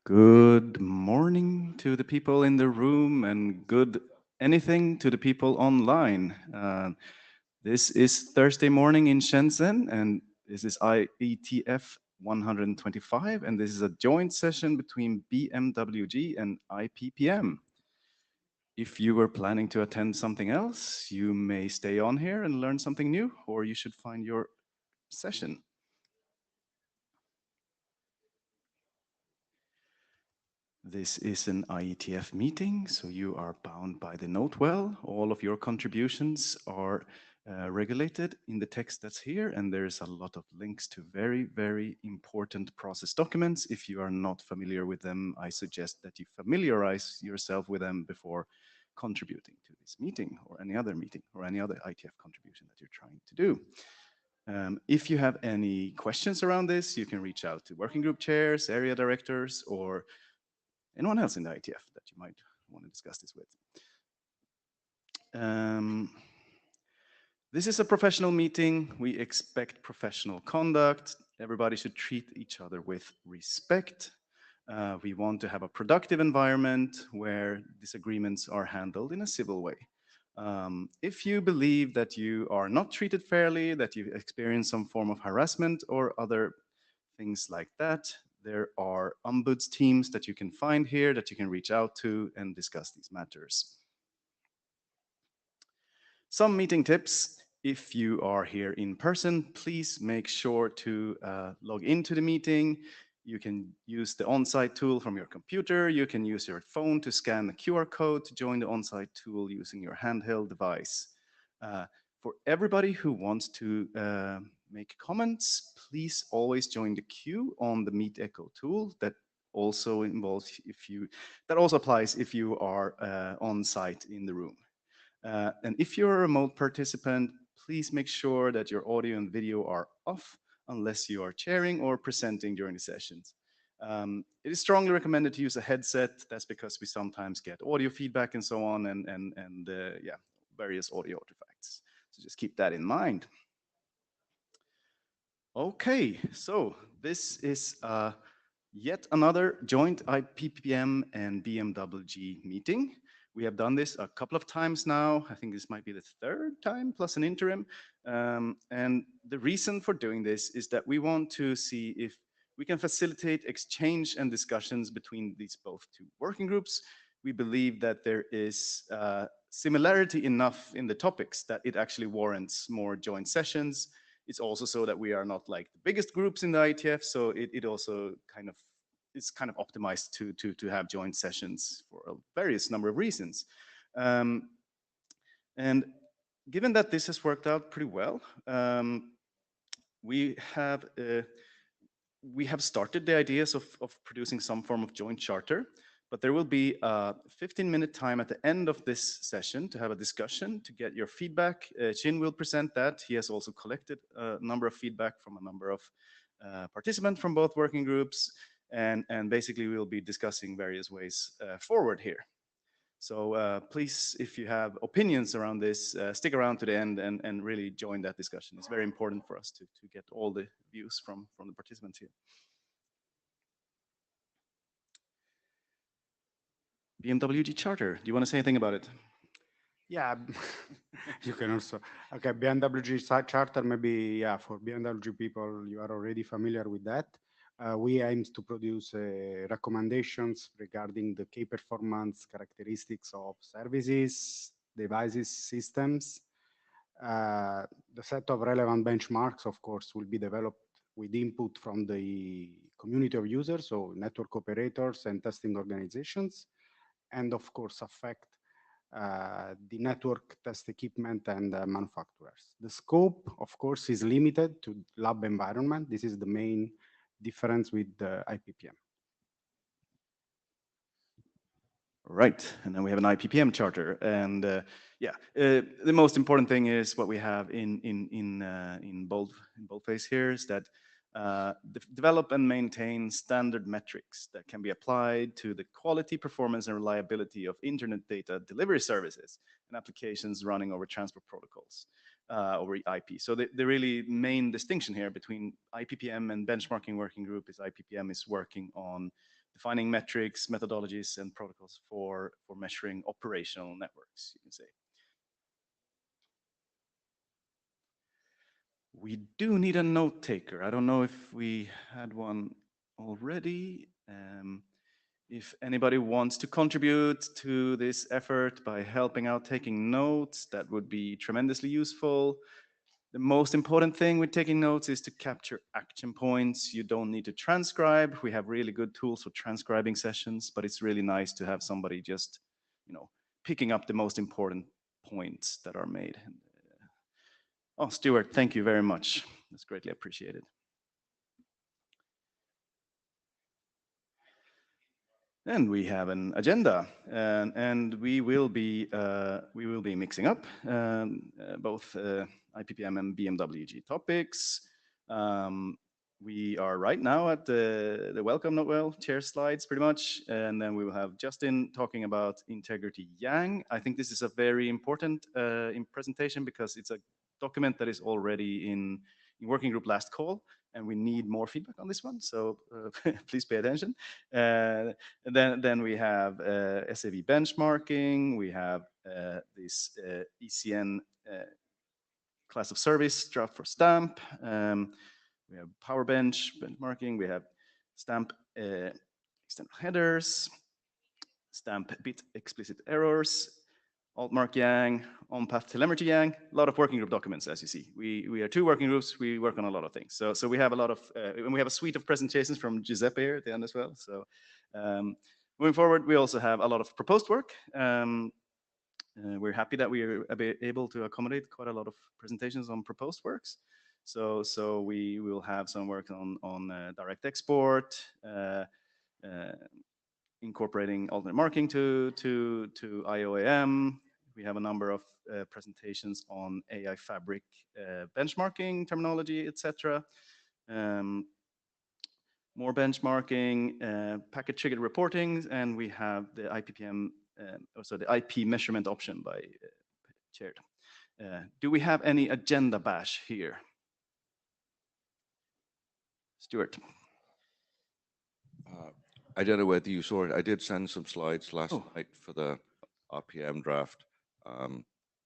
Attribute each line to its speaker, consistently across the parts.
Speaker 1: Good morning to the people in the room and good anything to the people online. This is Thursday morning in Shenzhen, and this is IETF 125, and this is a joint session between BMWG and IPPM. If you were planning to attend something else, you may stay on here and learn something new, or you should find your session. This is an IETF meeting, so you are bound by the note well. All of your contributions are regulated in the text that's here, and there's a lot of links to very, very important process documents. If you are not familiar with them, I suggest that you familiarize yourself with them before contributing to this meeting or any other meeting or any other IETF contribution that you're trying to do. If you have any questions around this, you can reach out to working group chairs, area directors, or anyone else in the IETF that you might want to discuss this with. This is a professional meeting. We expect professional conduct. Everybody should treat each other with respect. We want to have a productive environment where disagreements are handled in a civil way. If you believe that you are not treated fairly, that you experience some form of harassment or other things like that, there are ombuds teams that you can find here that you can reach out to and discuss these matters. Some meeting tips. If you are here in person, please make sure to log into the meeting. You can use the on-site tool from your computer. You can use your phone to scan the QR code to join the on-site tool using your handheld device. For everybody who wants to make comments, please always join the queue on the Meet Echo tool. That also involves that also applies if you are on site in the room. And if you're a remote participant, please make sure that your audio and video are off unless you are chairing or presenting during the sessions. It is strongly recommended to use a headset. That's because we sometimes get audio feedback and so on, and yeah, various audio artifacts. So just keep that in mind. Okay, so this is yet another joint IPPM and BMWG meeting. We have done this a couple of times now. I think this might be the third time plus an interim. And the reason for doing this is that we want to see if we can facilitate exchange and discussions between these both two working groups. We believe that there is similarity enough in the topics that it actually warrants more joint sessions. It's also so that we are not like the biggest groups in the IETF, so it also kind of is kind of optimized to have joint sessions for a various number of reasons. And given that this has worked out pretty well, we have started the ideas of producing some form of joint charter, but there will be a 15-minute time at the end of this session to have a discussion to get your feedback. Chin will present that. He has also collected a number of feedback from a number of participants from both working groups, and basically we'll be discussing various ways forward here. So please, if you have opinions around this, stick around to the end and really join that discussion. It's very important for us to get all the views from the participants here. BMWG Charter, do you want to say anything about it?
Speaker 2: Yeah, you can also. Okay, BMWG charter, maybe, yeah, for BMWG people, you are already familiar with that. We aim to produce recommendations regarding the key performance characteristics of services, devices, systems. The set of relevant benchmarks, of course, will be developed with input from the community of users, so network operators and testing organizations, and of course affect the network test equipment and manufacturers. The scope, of course, is limited to lab environment. This is the main difference with the IPPM.
Speaker 1: Right, and then we have an IPPM charter, and the most important thing is what we have in boldface here is that develop and maintain standard metrics that can be applied to the quality, performance, and reliability of internet data delivery services and applications running over transport protocols over IP. So the really main distinction here between IPPM and benchmarking working group is IPPM is working on defining metrics, methodologies, and protocols for measuring operational networks, you can say. We do need a note taker. I don't know if we had one already. If anybody wants to contribute to this effort by helping out taking notes, that would be tremendously useful. The most important thing with taking notes is to capture action points. You don't need to transcribe. We have really good tools for transcribing sessions, but it's really nice to have somebody just, picking up the most important points that are made. Oh, Stuart, thank you very much. That's greatly appreciated. And we have an agenda, and we will be mixing up both IPPM and BMWG topics. Um, we are right now at the welcome, not well, chair slides pretty much, and then we will have Justin talking about integrity Yang. I think this is a very important presentation because it's a document that is already in working group last call, and we need more feedback on this one. So please pay attention. Then we have SAV benchmarking. We have this ECN class of service draft for stamp. We have PowerBench benchmarking. We have stamp external headers, stamp bit explicit errors, Altmark Yang, on-path telemetry Yang, a lot of working group documents, as you see. We are two working groups, we work on a lot of things. So we have a lot of, and we have a suite of presentations from Giuseppe here at the end as well. So moving forward, we also have a lot of proposed work. We're happy that we are able to accommodate quite a lot of presentations on proposed works. So we will have some work on direct export, incorporating alternate marking to IOAM. We have a number of presentations on AI fabric benchmarking terminology, etc. More benchmarking, packet triggered reporting, and we have the IPPM, also the IP measurement option by chaired. Do we have any agenda bash here? Stuart.
Speaker 3: I don't know whether you saw it. I did send some slides last night for the RPM draft.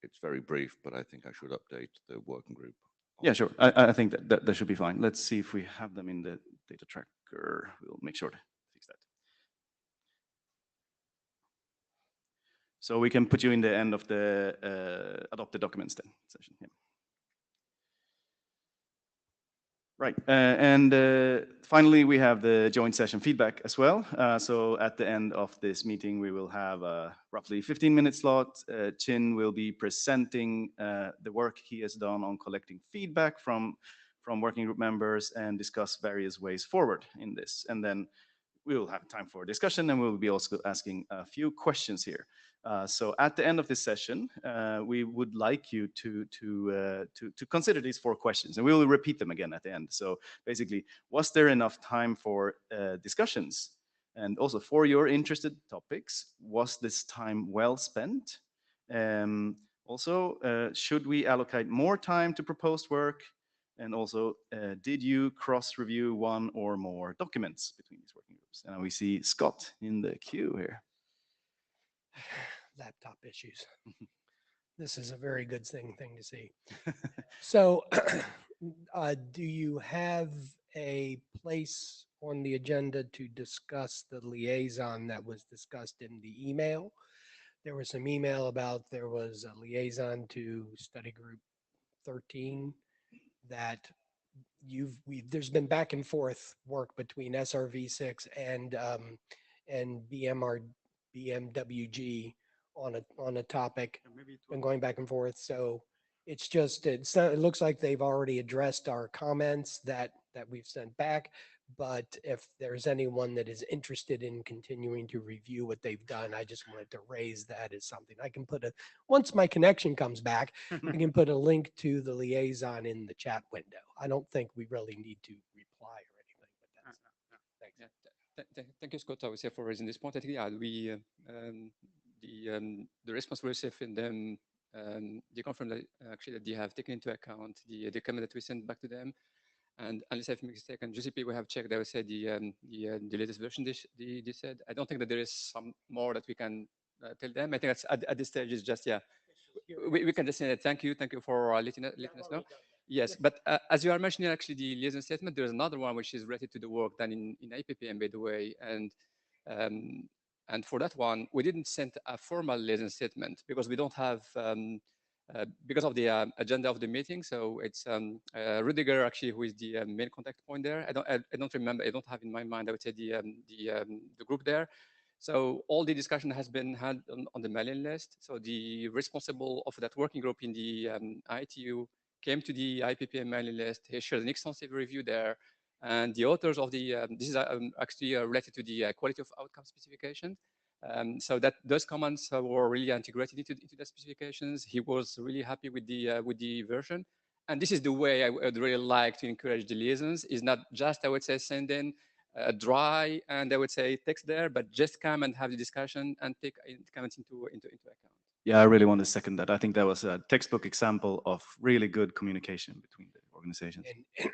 Speaker 3: It's very brief, but I think I should update the working group.
Speaker 1: Yeah, sure. I think that should be fine. Let's see if we have them in the data tracker. We'll make sure to fix that. So we can put you in the end of the adopted documents then session. Yeah. Right, and finally, we have the joint session feedback as well. So at the end of this meeting, we will have a roughly 15-minute slot. Chin will be presenting the work he has done on collecting feedback from working group members and discuss various ways forward in this. And then we will have time for discussion, and we'll be also asking a few questions here. So at the end of this session, we would like you to consider these 4 questions, and we will repeat them again at the end. So basically, was there enough time for discussions? And also for your interested topics, was this time well spent? Also, should we allocate more time to proposed work? And also, did you cross-review one or more documents between these working groups? And we see Scott in the queue here.
Speaker 4: Laptop issues. This is a very good thing to see. So, do you have a place on the agenda to discuss the liaison that was discussed in the email? There was some email about there was a liaison to study group 13 that there's been back and forth work between SRV6 and BMWG on a topic, and going back and forth. So it looks like they've already addressed our comments that we've sent back. But if there's anyone that is interested in continuing to review what they've done, I just wanted to raise that as something. I can once my connection comes back, I can put a link to the liaison in the chat window. I don't think we really need to reply or anything, but thanks.
Speaker 5: Yeah, thank you, Scott, I would say, for raising this point. I think, yeah, the response we received in them, they confirm that actually that they have taken into account the comment that we sent back to them. And unless I'm mistaken, GCP, we have checked, I would say, the latest version they said. I don't think that there is some more that we can tell them. I think that's at this stage is just, yeah, we can just say thank you for letting us know. Yes, but as you are mentioning, actually, the liaison statement, there's another one which is related to the work done in IPPM, by the way. And for that one, we didn't send a formal liaison statement because we don't have, because of the agenda of the meeting. So it's Rudiger, actually, who is the main contact point there. I don't remember, I don't have in my mind, I would say, the group there. So all the discussion has been had on the mailing list. So the responsible of that working group in the ITU came to the IPPM mailing list. He shared an extensive review there. And the authors of the, this is actually related to the quality of outcome specification. So that those comments were really integrated into the specifications. He was really happy with the version. And this is the way I would really like to encourage the liaisons, is not just, I would say, send in dry and I would say text there, but just come and have the discussion and take comments into account.
Speaker 1: Yeah, I really want to second that. I think that was a textbook example of really good communication between the organizations.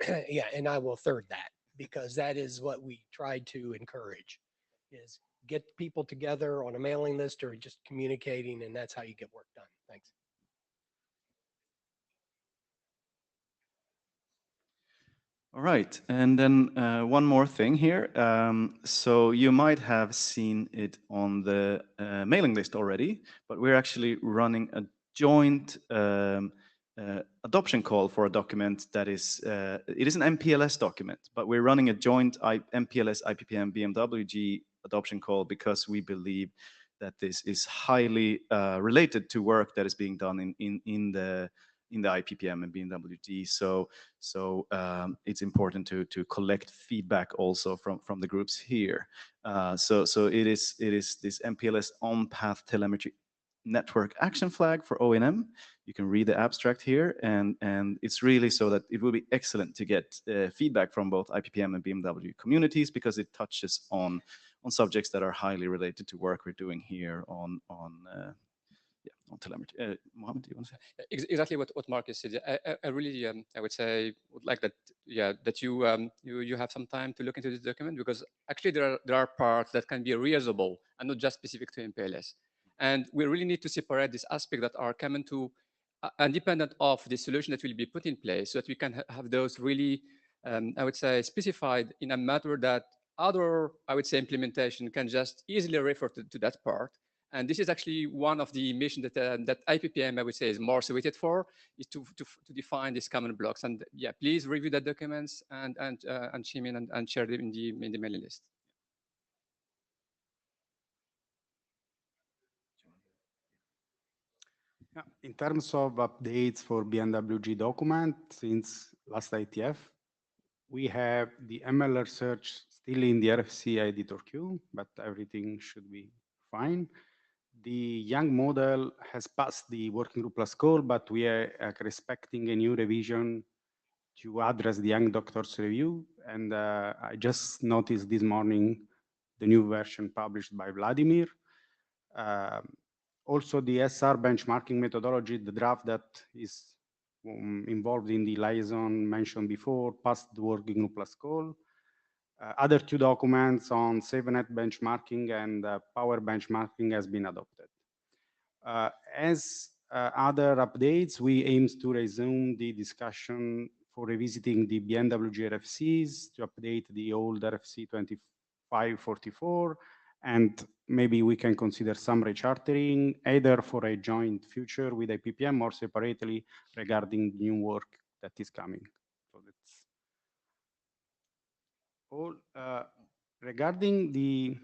Speaker 4: And yeah, and I will third that, because that is what we try to encourage, is get people together on a mailing list or just communicating, and that's how you get work done. Thanks.
Speaker 1: All right, and then one more thing here. So you might have seen it on the mailing list already, but we're actually running a joint adoption call for a document that is, it is an MPLS document, but we're running a joint MPLS IPPM BMWG adoption call because we believe that this is highly related to work that is being done in the IPPM and BMWG. So it's important to collect feedback also from the groups here. So it is this MPLS on-path telemetry network action flag for O&M. You can read the abstract here, and it's really so that it will be excellent to get feedback from both IPPM and BMW communities, because it touches on subjects that are highly related to work we're doing here on telemetry. Mohammed, do you want to say?
Speaker 5: Exactly what Marcus said. I really, I would say, would like that, yeah, that you have some time to look into this document, because actually there are parts that can be reusable and not just specific to MPLS. And we really need to separate this aspect that are common to, independent of the solution that will be put in place, so that we can have those really, I would say, specified in a matter that other, I would say, implementation can just easily refer to that part. And this is actually one of the missions that IPPM, I would say, is more suited for, is to define these common blocks. And yeah, please review the documents and chime in and share them in the mailing list.
Speaker 2: Yeah, in terms of updates for BMWG document, since last IETF, we have the ML search still in the RFC editor queue, but everything should be fine. The young model has passed the working group last call, but we are expecting a new revision to address the young doctor's review. And I just noticed this morning the new version published by Vladimir. Also, the SR benchmarking methodology, the draft that is involved in the liaison mentioned before, passed the working group last call. Other two documents on SafeNet benchmarking and power benchmarking has been adopted. As other updates, we aim to resume the discussion for revisiting the BMW RFCs to update the old RFC 2544, and maybe we can consider some rechartering, either for a joint future with IPPM or separately regarding new work that is coming. So that's All regarding the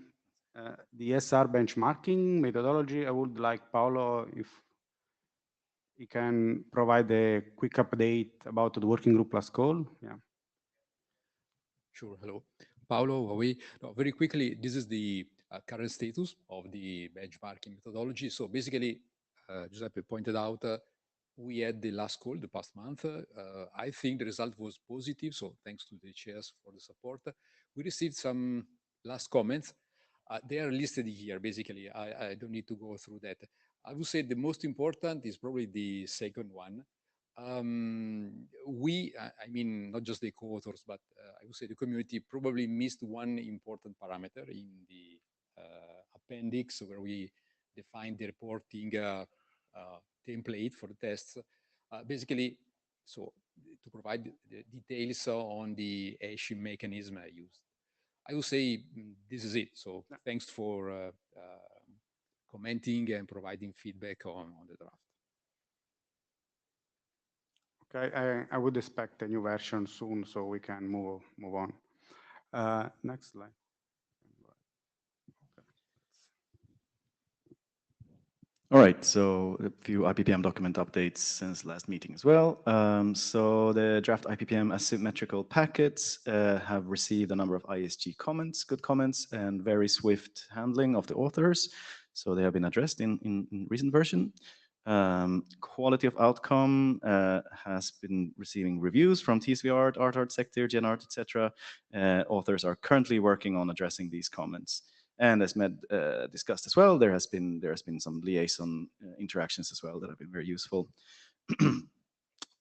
Speaker 2: SR benchmarking methodology, I would like Paolo if he can provide a quick update about the working group last call. Yeah.
Speaker 6: Sure. Hello, Paolo. Huawei. No, very quickly, this is the current status of the benchmarking methodology. So basically, Giuseppe pointed out, we had the last call the past month. I think the result was positive. So thanks to the chairs for the support. We received some last comments. They are listed here. Basically, I don't need to go through that. I would say the most important is probably the second one. I mean, not just the co-authors, but I would say the community probably missed one important parameter in the appendix where we defined the reporting template for the tests. Basically, so to provide the details on the hashing mechanism I used. I would say this is it. So thanks for commenting and providing feedback on the draft.
Speaker 2: Okay, I would expect a new version soon, so we can move on. Next slide.
Speaker 1: All right, so a few IPPM document updates since last meeting as well. So the draft IPPM asymmetrical packets have received a number of ISG comments, good comments, and very swift handling of the authors. So they have been addressed in recent version. Quality of outcome has been receiving reviews from TSV Art, Art Sector, GenArt, etc. Authors are currently working on addressing these comments. And as Med discussed as well, there has been some liaison interactions as well that have been very useful.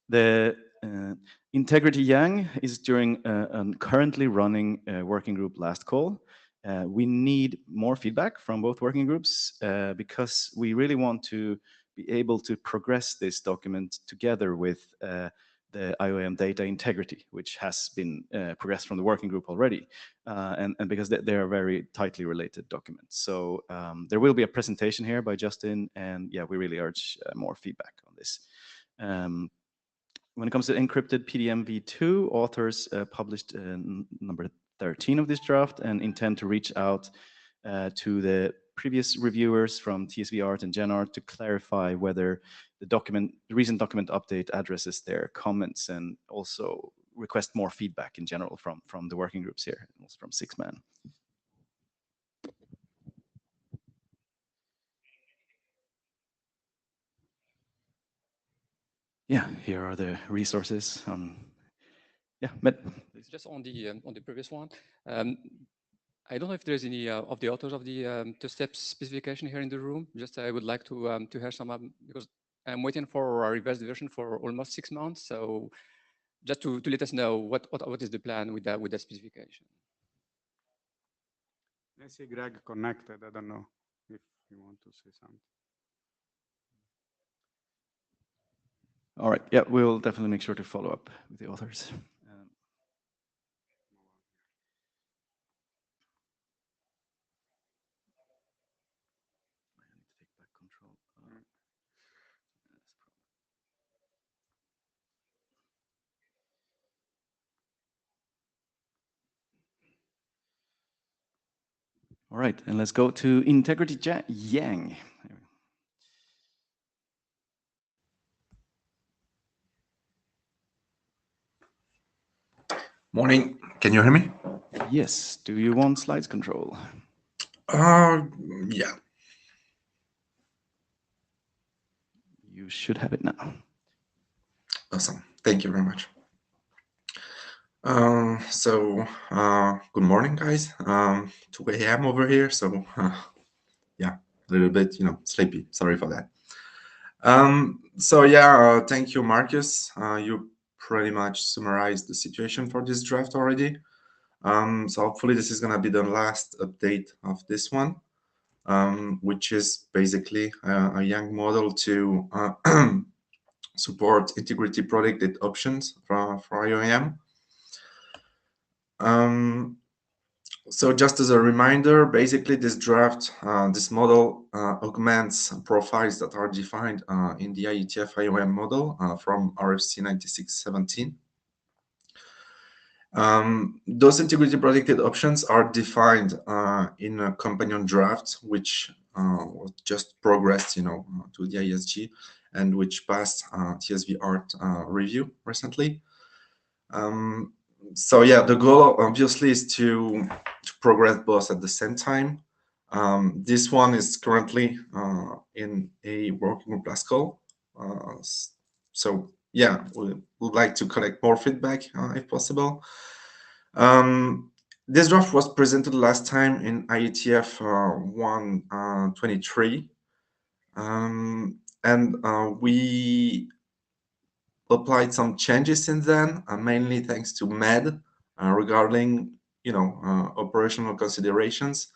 Speaker 1: The Integrity Yang is during a currently running working group last call. We need more feedback from both working groups because we really want to be able to progress this document together with the IOM data integrity, which has been progressed from the working group already, and because they are very tightly related documents. So there will be a presentation here by Justin, and yeah, we really urge more feedback on this. When it comes to encrypted PDM v2, authors published number 13 of this draft and intend to reach out to the previous reviewers from TSV Art and GenArt to clarify whether the recent document update addresses their comments, and also request more feedback in general from the working groups here, and also from 6man. Yeah, here are the resources. Yeah, Med.
Speaker 5: Just on the previous one. I don't know if there's any of the authors of the two-step specification here in the room. Just I would like to hear some because I'm waiting for a revised version for almost 6 months. So just to let us know what is the plan with that specification.
Speaker 2: I see Greg connected. I don't know if you want to say something.
Speaker 1: All right. Yeah, we'll definitely make sure to follow up with the authors. All right, and let's go to Integrity Yang.
Speaker 7: Morning. Can you hear me?
Speaker 1: Yes. Do you want slides control?
Speaker 7: Yeah.
Speaker 1: You should have it now.
Speaker 7: Awesome. Thank you very much. Good morning, guys. 2 a.m. over here, so yeah, a little bit, sleepy. Sorry for that. Thank you, Marcus. You pretty much summarized the situation for this draft already. So hopefully this is gonna be the last update of this one, which is basically a Yang model to support integrity protected options for IOM. So just as a reminder, basically this draft, this model augments profiles that are defined in the IETF IOM model from RFC 9617. Those integrity protected options are defined in a companion draft, which was just progressed, to the ISG, and which passed TSV Art review recently. So yeah, the goal obviously is to progress both at the same time. This one is currently in a working group last call. So yeah, we would like to collect more feedback if possible. This draft was presented last time in IETF 123, and we applied some changes since then, mainly thanks to MED regarding operational considerations.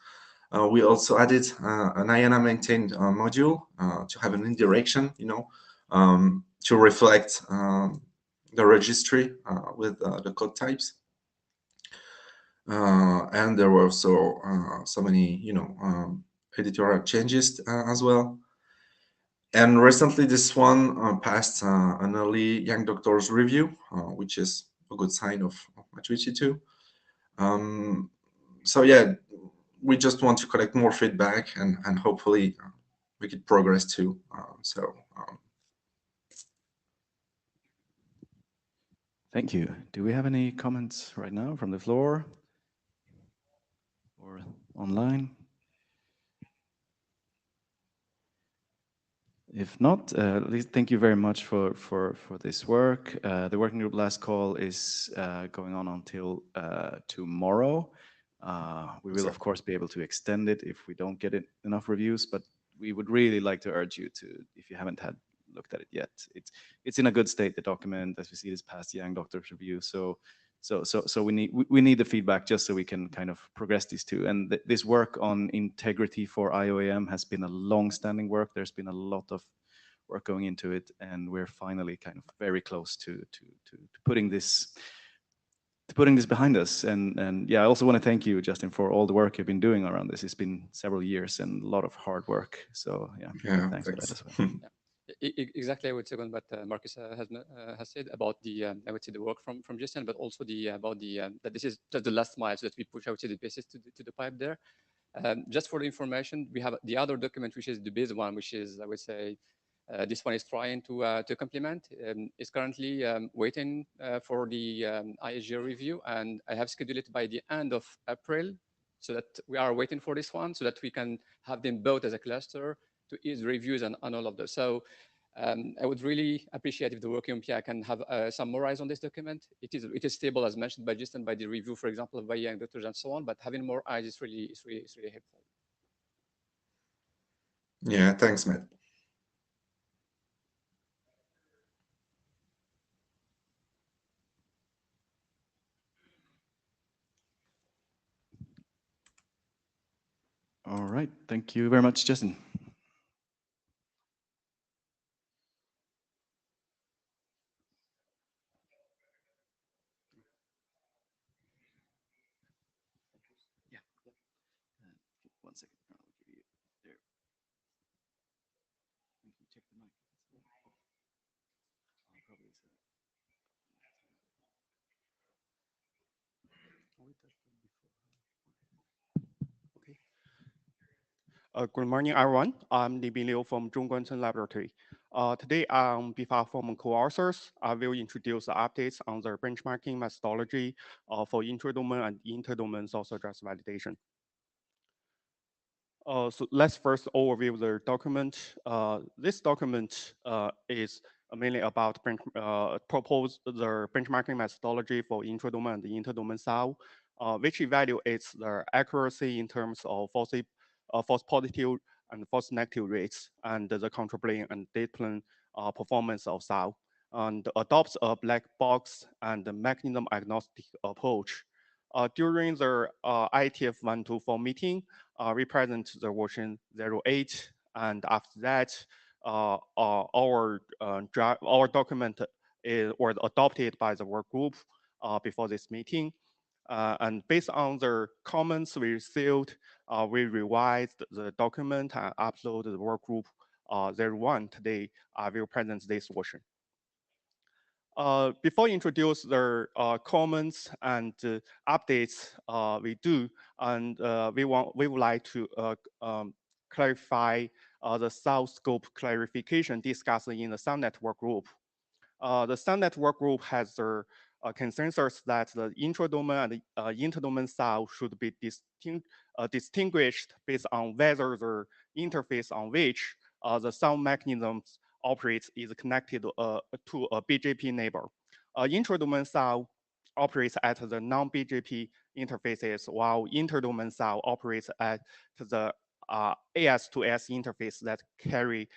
Speaker 7: We also added an IANA maintained module to have an indirection, to reflect the registry with the code types. And there were also so many, editorial changes as well. And recently, this one passed an early young doctors review, which is a good sign of maturity too. So yeah, we just want to collect more feedback and hopefully make it progress too.
Speaker 1: Thank you. Do we have any comments right now from the floor or online? If not, thank you very much for this work. The working group last call is going on until tomorrow. We will, of course, be able to extend it if we don't get enough reviews, but we would really like to urge you to, if you haven't looked at it yet, it's in a good state, the document, as we see this past Young Doctors review. So we need the feedback just so we can kind of progress these two. And this work on integrity for IOAM has been a long-standing work. There's been a lot of work going into it, and we're finally kind of very close to putting this behind us. And yeah, I also want to thank you, Justin, for all the work you've been doing around this. It's been several years and a lot of hard work. So yeah, thanks for that as well.
Speaker 5: Exactly, I would second what Marcus has said about the I would say the work from Justin, but also about that this is just the last mile, so that we push, I would say, the pieces to the pipe there. Just for the information, we have the other document, which is the base one, which is, I would say, this one is trying to complement. Is currently waiting for the ISG review, and I have scheduled it by the end of April, so that we are waiting for this one, so that we can have them both as a cluster to ease reviews and all of those. So I would really appreciate if the working MPI can have some more eyes on this document. It is stable, as mentioned by Justin, by the review, for example, by young doctors and so on. But having more eyes is really helpful.
Speaker 7: Yeah, thanks, Matt.
Speaker 1: All right, thank you very much, Justin. Yeah. One second. I'll give you there. You can check the mic. Probably
Speaker 8: Good morning, everyone. I'm Libin Liu from Zhongguancun Laboratory. Today, on behalf of my co-authors, I will introduce the updates on the benchmarking methodology for intra-domain and inter-domain source address validation. So let's first overview the document. This document is mainly about propose the benchmarking methodology for intra-domain and inter-domain SAO, which evaluates the accuracy in terms of false positive and false negative rates and the control plane and data plane performance of SAO, and adopts a black box and mechanism agnostic approach. During the IETF 124 meeting, we present the version 08, and after that, our document was adopted by the work group before this meeting. And based on the comments we received, we revised the document and uploaded the work group 01. Today, I will present this version. Before introduce the comments and updates we do, and we would like to clarify the SAO scope clarification discussed in the SAO network group. The SAO network group has the consensus that the intradomain and interdomain SAO should be distinguished based on whether the interface on which the SAO mechanisms operates is connected to a BGP neighbor. Intradomain SAO operates at the non-BGP interfaces, while interdomain SAO operates at the AS to AS interface that carry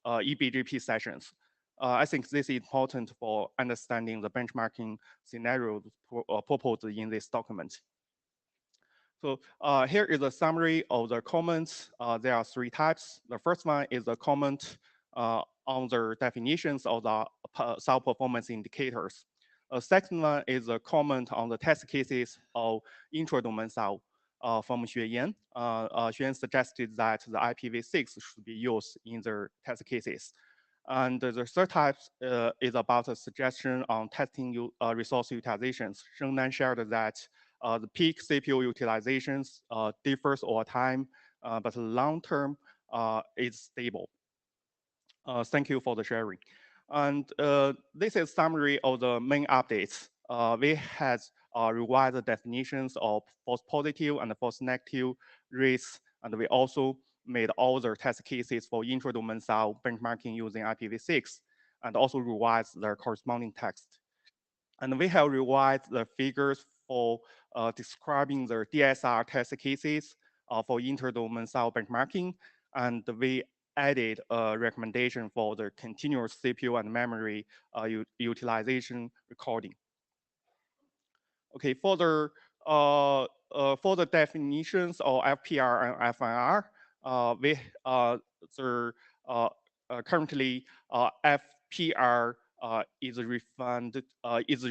Speaker 8: eBGP sessions. I think this is important for understanding the benchmarking scenarios proposed in this document. So here is a summary of the comments. There are three types. The first one is a comment on the definitions of the SAO performance indicators. A second one is a comment on the test cases of intradomain SAO from Xueyan. Xueyan suggested that the IPv6 should be used in the test cases. And the third type is about a suggestion on testing resource utilizations. Shengnan shared that the peak CPU utilizations differs over time, but long-term is stable. Thank you for the sharing. And this is summary of the main updates. We had revised the definitions of false positive and false negative rates, and we also made all the test cases for intradomain SAO benchmarking using IPv6, and also revised their corresponding text. And we have revised the figures for describing the DSR test cases for interdomain SAO benchmarking, and we added a recommendation for the continuous CPU and memory utilization recording. Okay, for the definitions of FPR and FNR, we currently FPR is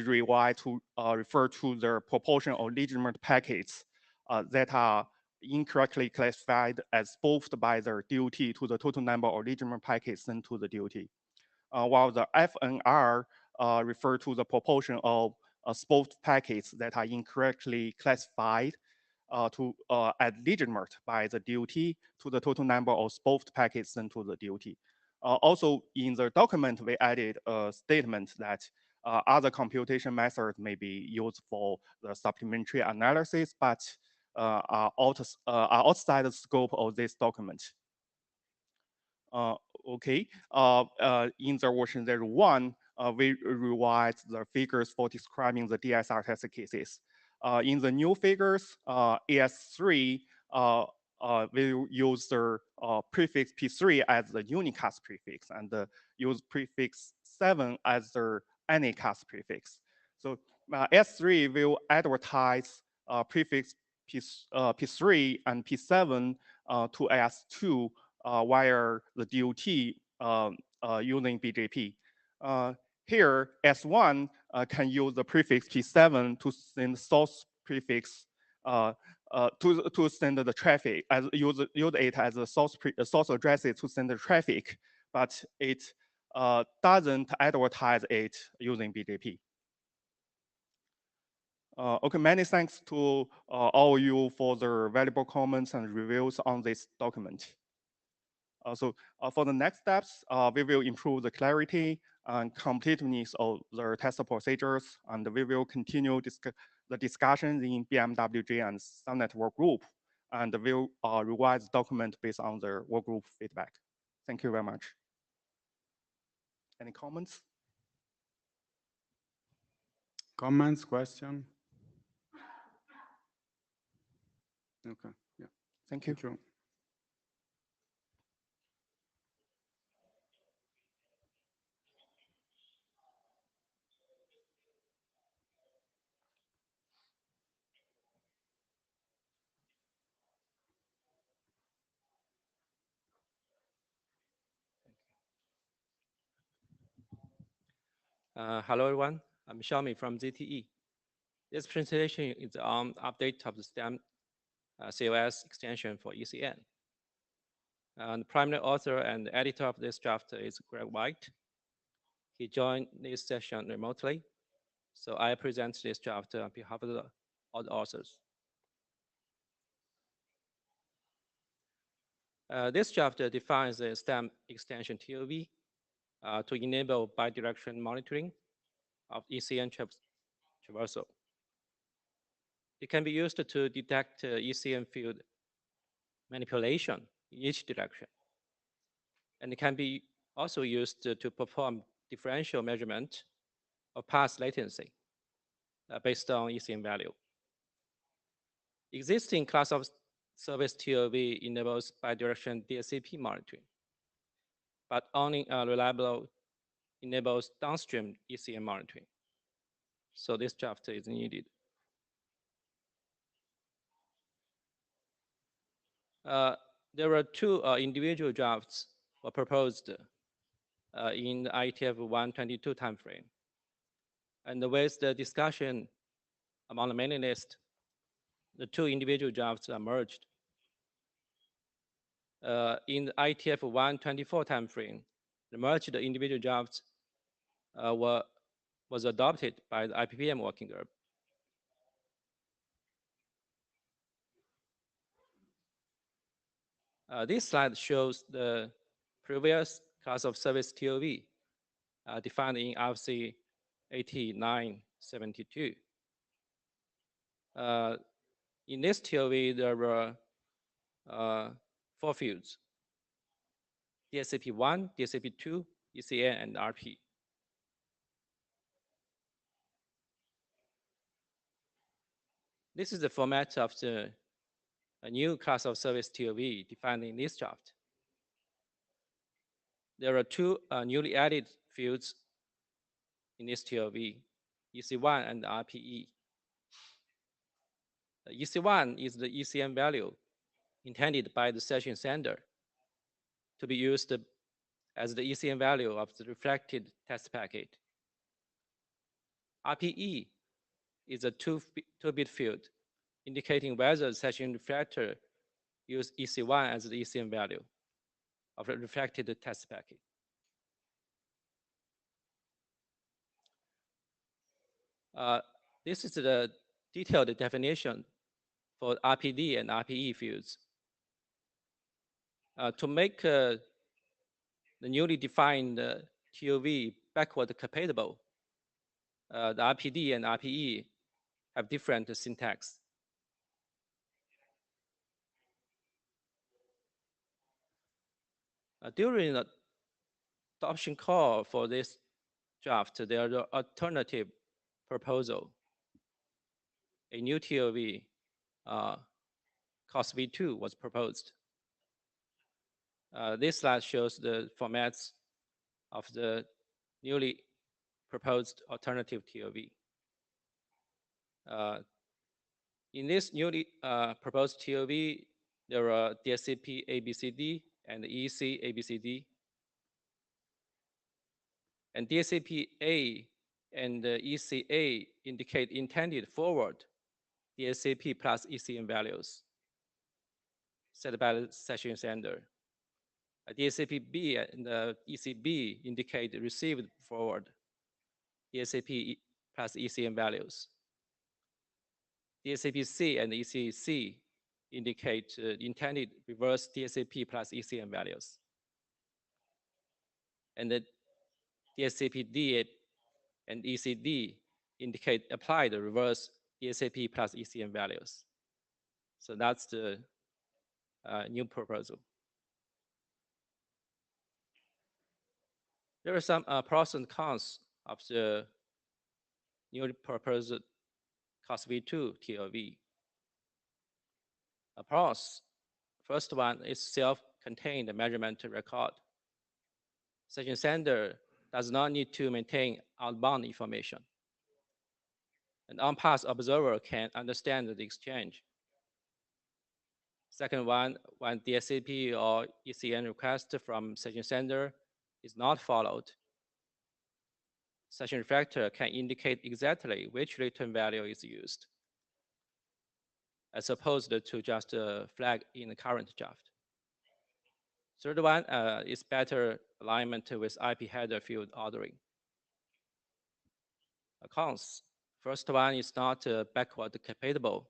Speaker 8: revised to refer to the proportion of legitimate packets that are incorrectly classified as spoofed by the DOT to the total number of legitimate packets sent to the DOT. While the FNR refer to the proportion of spoofed packets that are incorrectly classified as legitimate by the DOT to the total number of spoofed packets sent to the DOT. Also, in the document, we added a statement that other computation methods may be used for the supplementary analysis, but are outside the scope of this document. Okay, in the version 01, we revised the figures for describing the DSR test cases. In the new figures, AS3 will use the prefix P3 as the unicast prefix and use prefix 7 as the anycast prefix. So S3 will advertise prefix P3 and P7 to AS2 via the DOT using BGP. Here, S1 can use the prefix P7 to send source prefix to send the traffic, use it as a source addresses to send the traffic, but it doesn't advertise it using BGP. Okay, many thanks to all of you for the valuable comments and reviews on this document. So for the next steps, we will improve the clarity and completeness of the test procedures, and we will continue the discussions in BMWG and SAO network group, and we'll revise the document based on the work group feedback. Thank you very much. Any comments?
Speaker 2: Comments, question? Okay, yeah.
Speaker 8: Thank you.
Speaker 2: Thank you.
Speaker 9: Hello, everyone. I'm Xiaomi from ZTE. This presentation is on update of the STEM COS extension for ECN. And the primary author and editor of this draft is Greg White. He joined this session remotely, so I present this draft on behalf of all the authors. This draft defines the STEM extension TOV to enable bidirectional monitoring of ECN traversal. It can be used to detect ECN field manipulation in each direction. And it can be also used to perform differential measurement of path latency based on ECN value. Existing class of service TOV enables bidirectional DSCP monitoring, but only reliable enables downstream ECN monitoring. So this draft is needed. There were two individual drafts were proposed in the IETF 122 timeframe. And with the discussion among the mailing list, the two individual drafts are merged. In the IETF 124 timeframe, the merged individual drafts was adopted by the IPPM working group. This slide shows the previous class of service TOV defined in RFC 8972. In this TOV, there were 4 fields: DSCP1, DSCP2, ECN, and RP. This is the format of the a new class of service TOV defined in this draft. There are 2 newly added fields in this TOV, EC1 and RPE. EC1 is the ECN value intended by the session sender to be used as the ECN value of the reflected test packet. RPE is a 2-bit field indicating whether the session reflector use EC1 as the ECN value of the reflected test packet. This is the detailed definition for RPD and RPE fields. To make the newly defined TOV backward compatible, the RPD and RPE have different syntax. During the adoption call for this draft, there are alternative proposal. A new TOV, COS V2 was proposed. This slide shows the formats of the newly proposed alternative TOV. In this newly proposed TOV, there are DSCP ABCD and EC ABCD. And DSCP A and ECA indicate intended forward DSCP plus ECN values set by the session sender. DSCP B and ECB indicate received forward DSCP plus ECN values. DSCP C and ECC indicate intended reverse DSCP plus ECN values. And the DSCP D and ECD indicate applied reverse DSCP plus ECN values. So that's the new proposal. There are some pros and cons of the newly proposed COS V2 TOV. Pros, first one is self-contained measurement record. Session sender does not need to maintain outbound information. An on-path observer can understand the exchange. Second one, when DSCP or ECN request from session sender is not followed, session reflector can indicate exactly which return value is used, as opposed to just a flag in the current draft. Third one is better alignment with IP header field ordering. cons. First one is not backward compatible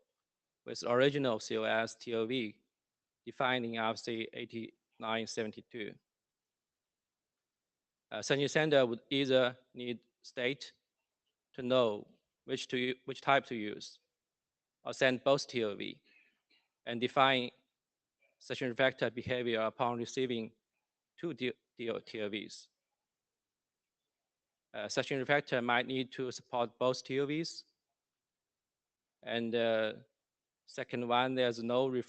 Speaker 9: with original COS TOV defined in RFC 8972. Sending sender would either need state to know which type to use, or send both TOV and define session refactor behavior upon receiving two TOVs. Session refactor might need to support both TOVs. And second one, there's no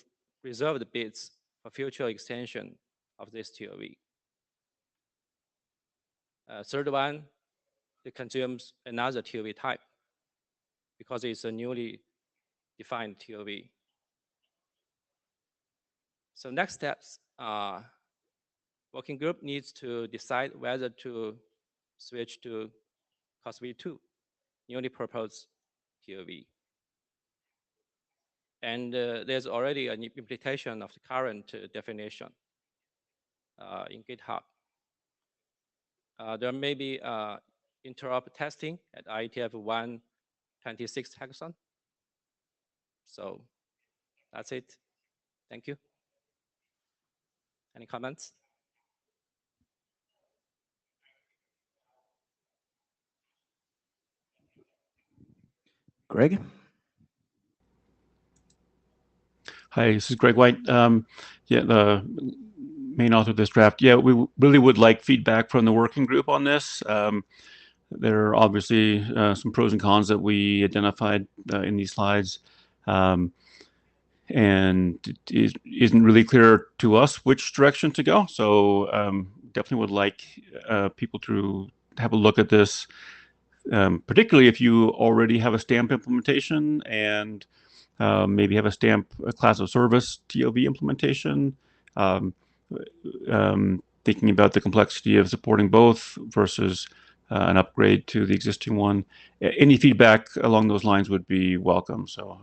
Speaker 9: reserved bits for future extension of this TOV. Third one, it consumes another TOV type because it's a newly defined TOV. So next steps, working group needs to decide whether to switch to COSV2, newly proposed TOV. And there's already an implementation of the current definition in GitHub. There may be interop testing at IETF 126 hackathon. So that's it. Thank you. Any comments?
Speaker 1: Greg?
Speaker 10: Hi, this is Greg White. Yeah, the main author of this draft. Yeah, we really would like feedback from the working group on this. There are obviously some pros and cons that we identified in these slides. And it isn't really clear to us which direction to go. So definitely would like people to have a look at this, particularly if you already have a STAMP implementation and maybe have a class of service TOV implementation. Thinking about the complexity of supporting both versus an upgrade to the existing one. Any feedback along those lines would be welcome. So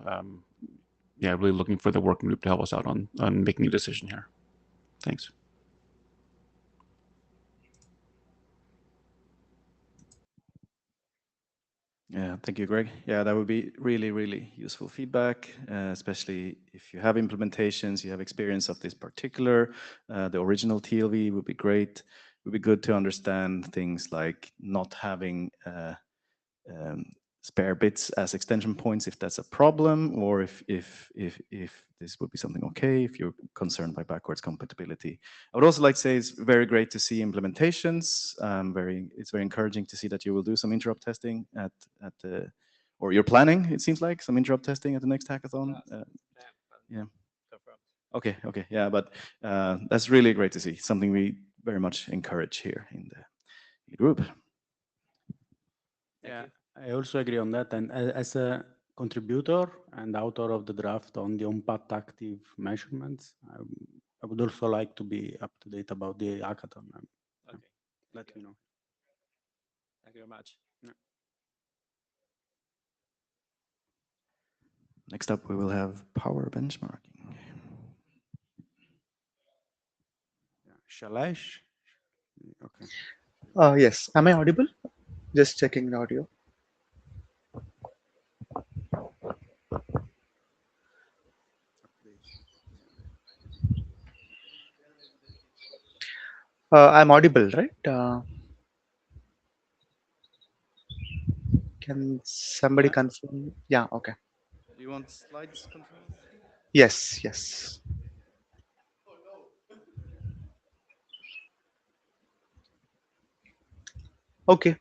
Speaker 10: yeah, really looking for the working group to help us out on making a decision here. Thanks.
Speaker 1: Yeah, thank you, Greg. Yeah, that would be really, really useful feedback, especially if you have implementations, you have experience of this particular, the original TLV would be great. It would be good to understand things like not having spare bits as extension points if that's a problem, or if this would be something okay, if you're concerned by backwards compatibility. I would also like to say it's very great to see implementations. It's very encouraging to see that you will do some interop testing at the, or you're planning, it seems like, some interop testing at the next hackathon. Yeah. Okay, yeah, but that's really great to see, something we very much encourage here in the group.
Speaker 2: Yeah, I also agree on that. And as a contributor and author of the draft on the on-path active measurements, I would also like to be up to date about the hackathon.
Speaker 9: Okay.
Speaker 2: Let me know.
Speaker 9: Thank you very much.
Speaker 2: Yeah.
Speaker 1: Next up, we will have power benchmarking.
Speaker 2: Yeah. Shailesh? Okay.
Speaker 11: Yes. Am I audible? Just checking the audio. I'm audible, right? Can somebody
Speaker 1: Yeah.
Speaker 11: confirm? Yeah, okay.
Speaker 1: Do you want slides control?
Speaker 11: Yes. Okay.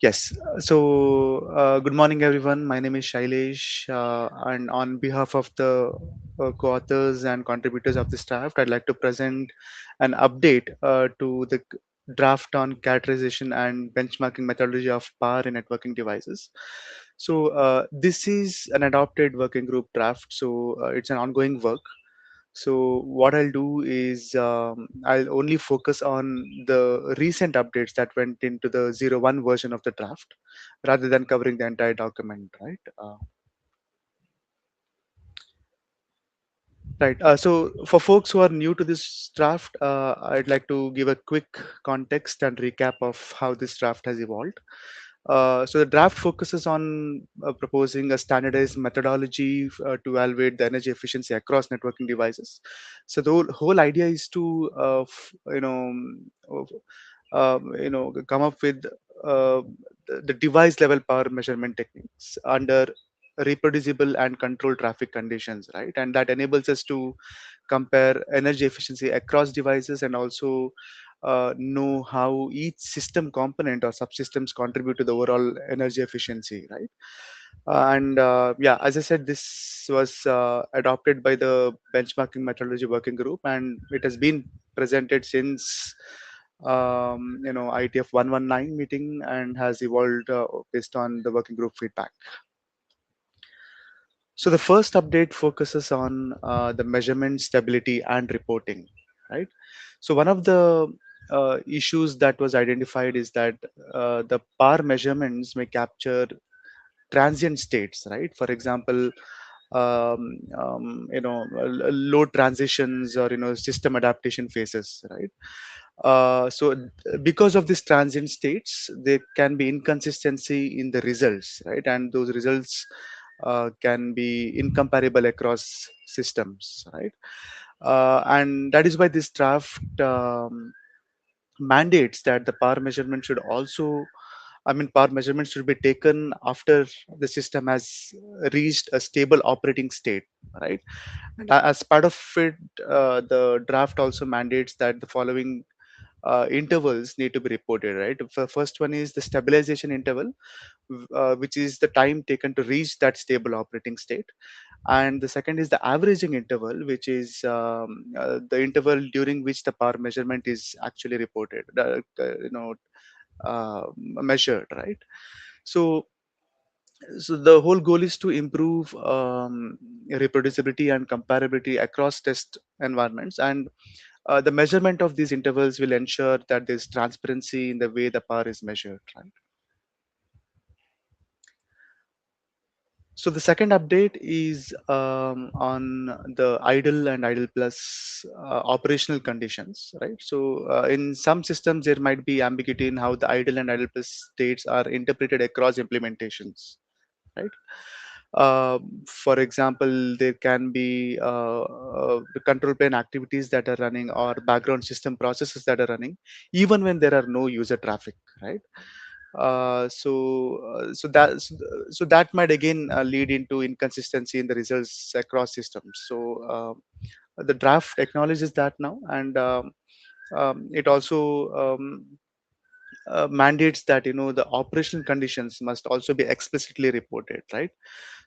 Speaker 11: Yes. So, good morning, everyone. My name is Shailesh, and on behalf of the co-authors and contributors of this draft, I'd like to present an update to the draft on characterization and benchmarking methodology of power in networking devices. So, this is an adopted working group draft. So, it's an ongoing work. So what I'll do is I'll only focus on the recent updates that went into the 01 version of the draft rather than covering the entire document, right? Right. So for folks who are new to this draft, I'd like to give a quick context and recap of how this draft has evolved. So the draft focuses on proposing a standardized methodology to evaluate the energy efficiency across networking devices. So the whole idea is to, come up with the device level power measurement techniques under reproducible and controlled traffic conditions, right? And that enables us to compare energy efficiency across devices and also know how each system component or subsystems contribute to the overall energy efficiency, right? And yeah, as I said, this was adopted by the benchmarking methodology working group, and it has been presented since IETF 119 meeting and has evolved based on the working group feedback. So the first update focuses on the measurement, stability, and reporting, right? So one of the issues that was identified is that the power measurements may capture transient states, right? For example, load transitions or system adaptation phases, right? Because of these transient states, there can be inconsistency in the results, right? And those results can be incomparable across systems, right? And that is why this draft mandates that the power measurement should also, power measurements should be taken after the system has reached a stable operating state, right? And as part of it, the draft also mandates that the following intervals need to be reported, right? The first one is the stabilization interval, which is the time taken to reach that stable operating state. And the second is the averaging interval, which is the interval during which the power measurement is actually reported, measured, right? So, so the whole goal is to improve reproducibility and comparability across test environments, and the measurement of these intervals will ensure that there's transparency in the way the power is measured, right? So the second update is on the idle and idle plus operational conditions, right? So in some systems, there might be ambiguity in how the idle and idle plus states are interpreted across implementations, right? For example, there can be the control plane activities that are running or background system processes that are running, even when there are no user traffic, right? So that might again lead into inconsistency in the results across systems. So the draft acknowledges that now, and it also mandates that the operational conditions must also be explicitly reported, right?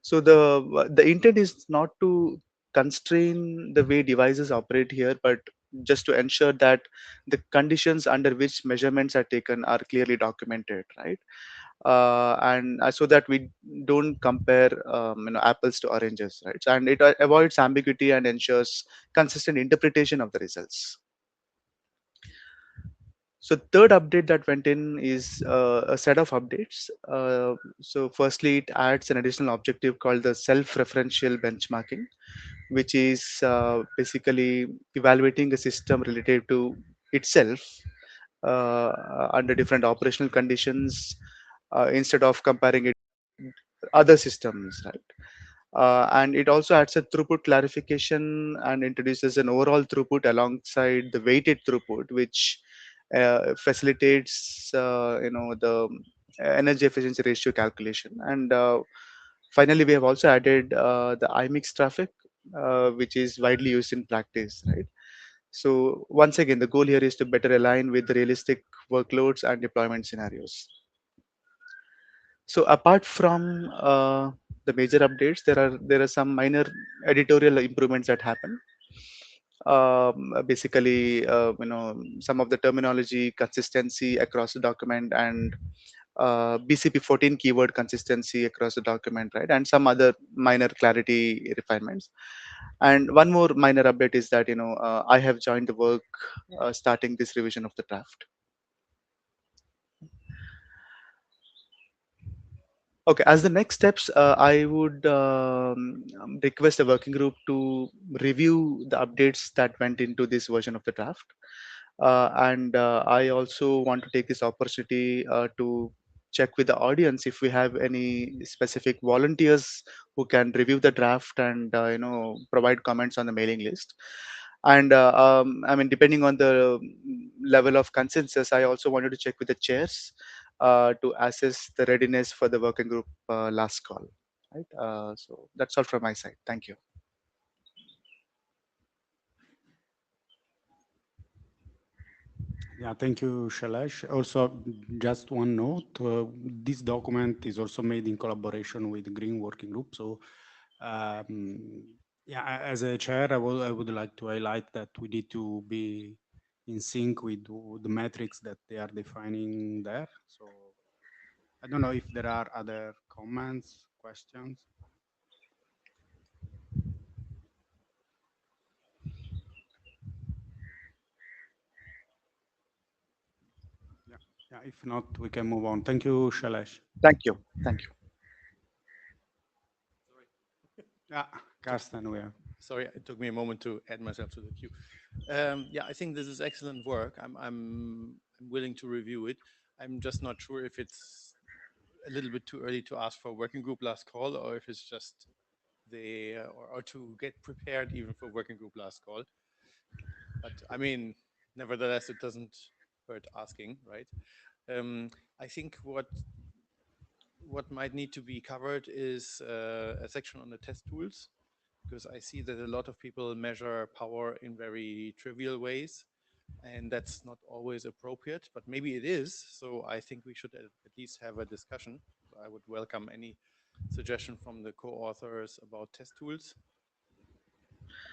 Speaker 11: So the intent is not to constrain the way devices operate here, but just to ensure that the conditions under which measurements are taken are clearly documented, right? And so that we don't compare apples to oranges, right? And it avoids ambiguity and ensures consistent interpretation of the results. So third update that went in is a set of updates. So firstly, it adds an additional objective called the self-referential benchmarking, which is basically evaluating a system relative to itself under different operational conditions instead of comparing it other systems, right? And it also adds a throughput clarification and introduces an overall throughput alongside the weighted throughput, which facilitates the energy efficiency ratio calculation. And finally, we have also added the imix traffic, which is widely used in practice, right? So once again, the goal here is to better align with the realistic workloads and deployment scenarios. So apart from the major updates, there are some minor editorial improvements that happen. Basically, some of the terminology consistency across the document, and BCP 14 keyword consistency across the document, right? And some other minor clarity refinements. And one more minor update is that I have joined the work starting this revision of the draft. Okay, as the next steps, I would request the working group to review the updates that went into this version of the draft. And I also want to take this opportunity to check with the audience if we have any specific volunteers who can review the draft and provide comments on the mailing list. And I mean, depending on the level of consensus, I also wanted to check with the chairs to assess the readiness for the working group last call. Right. So that's all from my side. Thank you.
Speaker 2: Yeah, thank you, Shailesh. Also, just one note, this document is also made in collaboration with Green Working Group. So, yeah, as a chair, I would like to highlight that we need to be in sync with the metrics that they are defining there. So, I don't know if there are other comments, questions. Yeah, yeah. If not, we can move on. Thank you, Shailesh.
Speaker 11: Thank you. Thank you.
Speaker 2: Yeah, Karsten, we have.
Speaker 12: Sorry, it took me a moment to add myself to the queue. Yeah, I think this is excellent work. I'm willing to review it. I'm just not sure if it's a little bit too early to ask for a working group last call, or if it's just or to get prepared even for working group last call. But I mean, nevertheless, it doesn't hurt asking, right? I think what might need to be covered is a section on the test tools, because I see that a lot of people measure power in very trivial ways, and that's not always appropriate, but maybe it is. So I think we should at least have a discussion. So I would welcome any suggestion from the co-authors about test tools.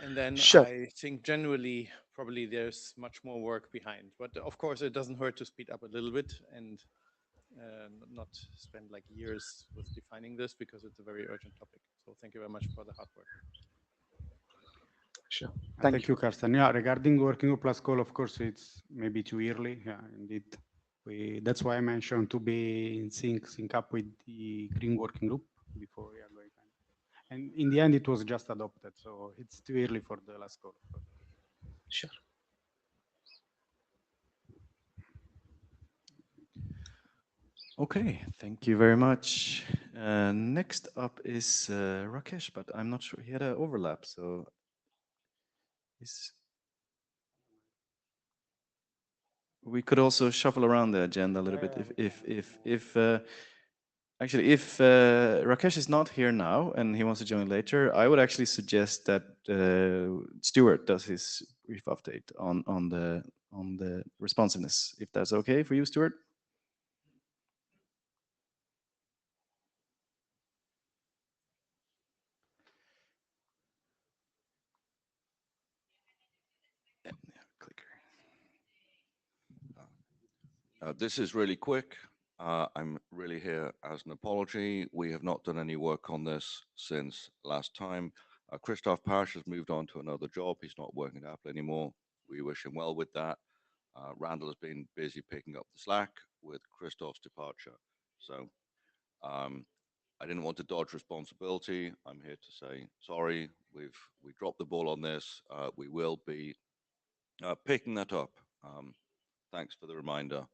Speaker 12: And then
Speaker 11: Sure.
Speaker 12: I think generally, probably there's much more work behind. But of course, it doesn't hurt to speed up a little bit and not spend like years with defining this, because it's a very urgent topic. So thank you very much for the hard work.
Speaker 11: Sure.
Speaker 2: Thank
Speaker 11: Thank
Speaker 2: you,
Speaker 11: you.
Speaker 2: Karsten. Yeah, regarding working group plus call, of course, it's maybe too early. Yeah, indeed. That's why I mentioned to be in sync up with the green working group before we are going. And in the end, it was just adopted, so it's too early for the last call. Of course.
Speaker 11: Sure.
Speaker 1: Okay, thank you very much. Next up is Rakesh, but I'm not sure he had an overlap, so is we could also shuffle around the agenda a little bit if actually if Rakesh is not here now and he wants to join later, I would actually suggest that Stuart does his brief update on the responsiveness, if that's okay for you, Stuart. Clicker.
Speaker 3: This is really quick. I'm really here as an apology. We have not done any work on this since last time. Christoph Pasch has moved on to another job. He's not working at Apple anymore. We wish him well with that. Randall has been busy picking up the slack with Christoph's departure. So I didn't want to dodge responsibility. I'm here to say sorry. We dropped the ball on this. We will be picking that up. Thanks for the reminder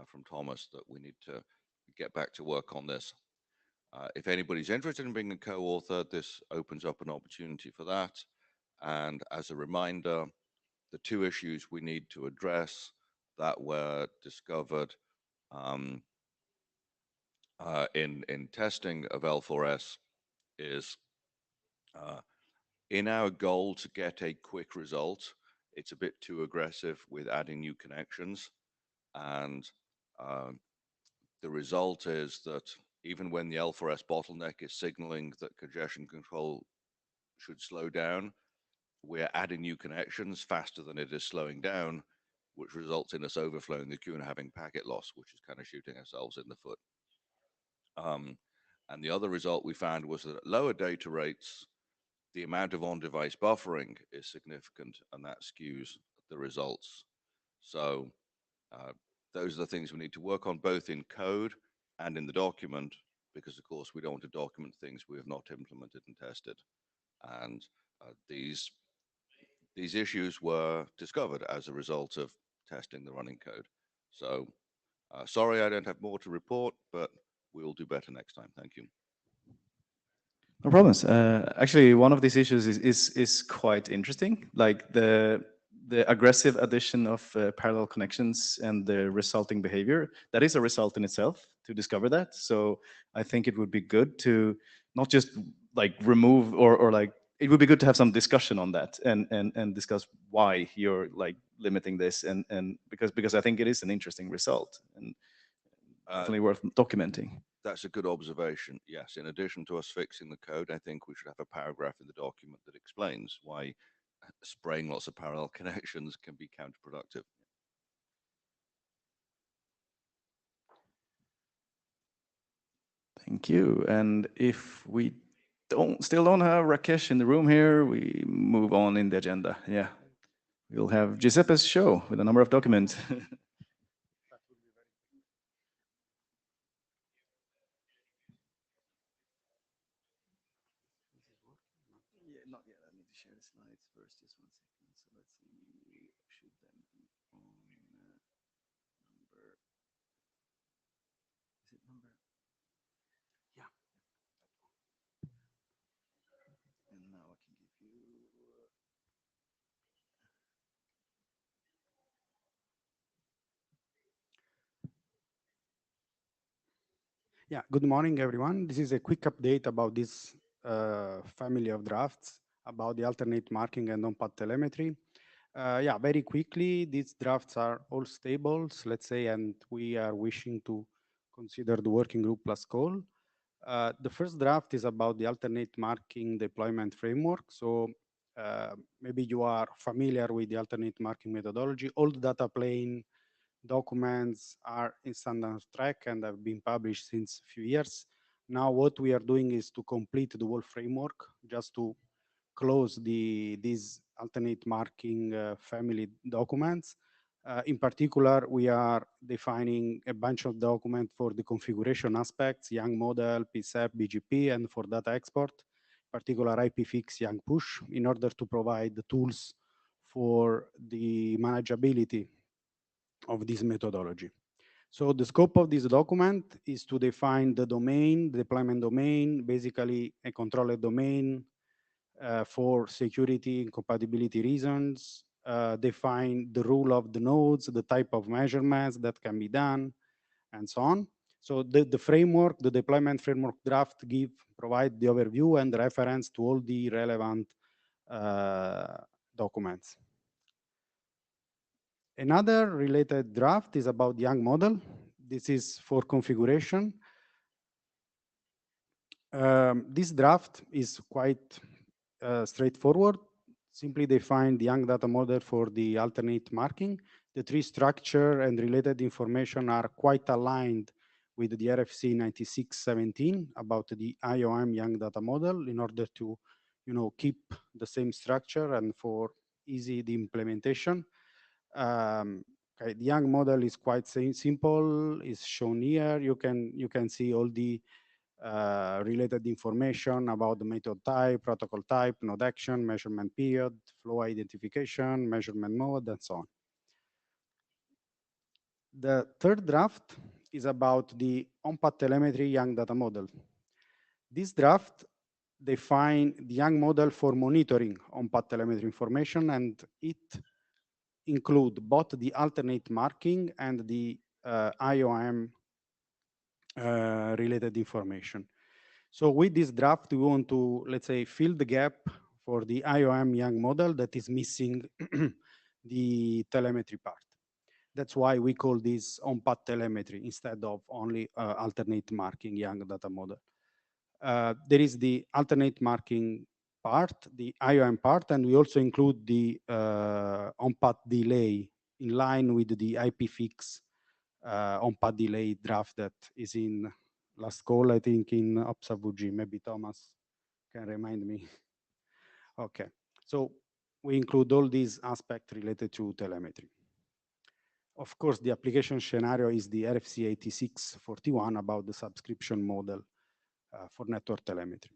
Speaker 3: from Thomas that we need to get back to work on this. If anybody's interested in being a co-author, this opens up an opportunity for that. And as a reminder, the two issues we need to address that were discovered in testing of L4S is in our goal to get a quick result, it's a bit too aggressive with adding new connections. And the result is that even when the L4S bottleneck is signaling that congestion control should slow down, we're adding new connections faster than it is slowing down, which results in us overflowing the queue and having packet loss, which is kind of shooting ourselves in the foot. And the other result we found was that at lower data rates, the amount of on-device buffering is significant, and that skews the results. So those are the things we need to work on, both in code and in the document, because of course we don't want to document things we have not implemented and tested. And these issues were discovered as a result of testing the running code. So sorry, I don't have more to report, but we will do better next time. Thank you.
Speaker 1: No problems. Actually, one of these issues is quite interesting. Like the aggressive addition of parallel connections and the resulting behavior. That is a result in itself to discover that. So I think it would be good to not just like remove or like it would be good to have some discussion on that and discuss why you're like limiting this and because I think it is an interesting result and definitely worth documenting.
Speaker 3: That's a good observation. Yes, in addition to us fixing the code, I think we should have a paragraph in the document that explains why spraying lots of parallel connections can be counterproductive.
Speaker 1: Thank you. And if we still don't have Rakesh in the room here, we move on in the agenda. Yeah. We'll have Giuseppe's show with a number of documents. Not yet. I need to share the slides first. Just 1 second. So let's see. Should then be on number. Is it number? Yeah. And now I can give you.
Speaker 2: Yeah, good morning, everyone. This is a quick update about this family of drafts about the alternate marking and on-path telemetry. Yeah, very quickly, these drafts are all stables, let's say, and we are wishing to consider the working group plus call. The first draft is about the alternate marking deployment framework. So maybe you are familiar with the alternate marking methodology. All the data plane documents are in standard track and have been published since a few years. Now what we are doing is to complete the whole framework just to close these alternate marking family documents. In particular, we are defining a bunch of documents for the configuration aspects, Young model, PSEP, BGP, and for data export, in particular IPFix, Young push, in order to provide the tools for the manageability of this methodology. So the scope of this document is to define the domain, the deployment domain, basically a controller domain for security and compatibility reasons, define the rule of the nodes, the type of measurements that can be done, and so on. So the framework, the deployment framework draft provide the overview and reference to all the relevant documents. Another related draft is about Young model. This is for configuration. This draft is quite straightforward. Simply define the Young data model for the alternate marking. The tree structure and related information are quite aligned with the RFC 9617 about the IOM Young data model in order to keep the same structure and for easy the implementation. Okay, the Young model is quite simple. It's shown here. You can see all the related information about the method type, protocol type, node action, measurement period, flow identification, measurement mode, and so on. The third draft is about the on-path telemetry Young data model. This draft defines the Young model for monitoring on-path telemetry information, and it include both the alternate marking and the IOM related information. So with this draft, we want to, let's say, fill the gap for the IOM Young model that is missing the telemetry part. That's why we call this on-path telemetry instead of only alternate marking Young data model. There is the alternate marking part, the IOM part, and we also include the on-path delay in line with the IPFix on-path delay draft that is in last call, I think, in OPSAVUG. Maybe Thomas can remind me. Okay, so we include all these aspects related to telemetry. Of course, the application scenario is the RFC 8641 about the subscription model for network telemetry.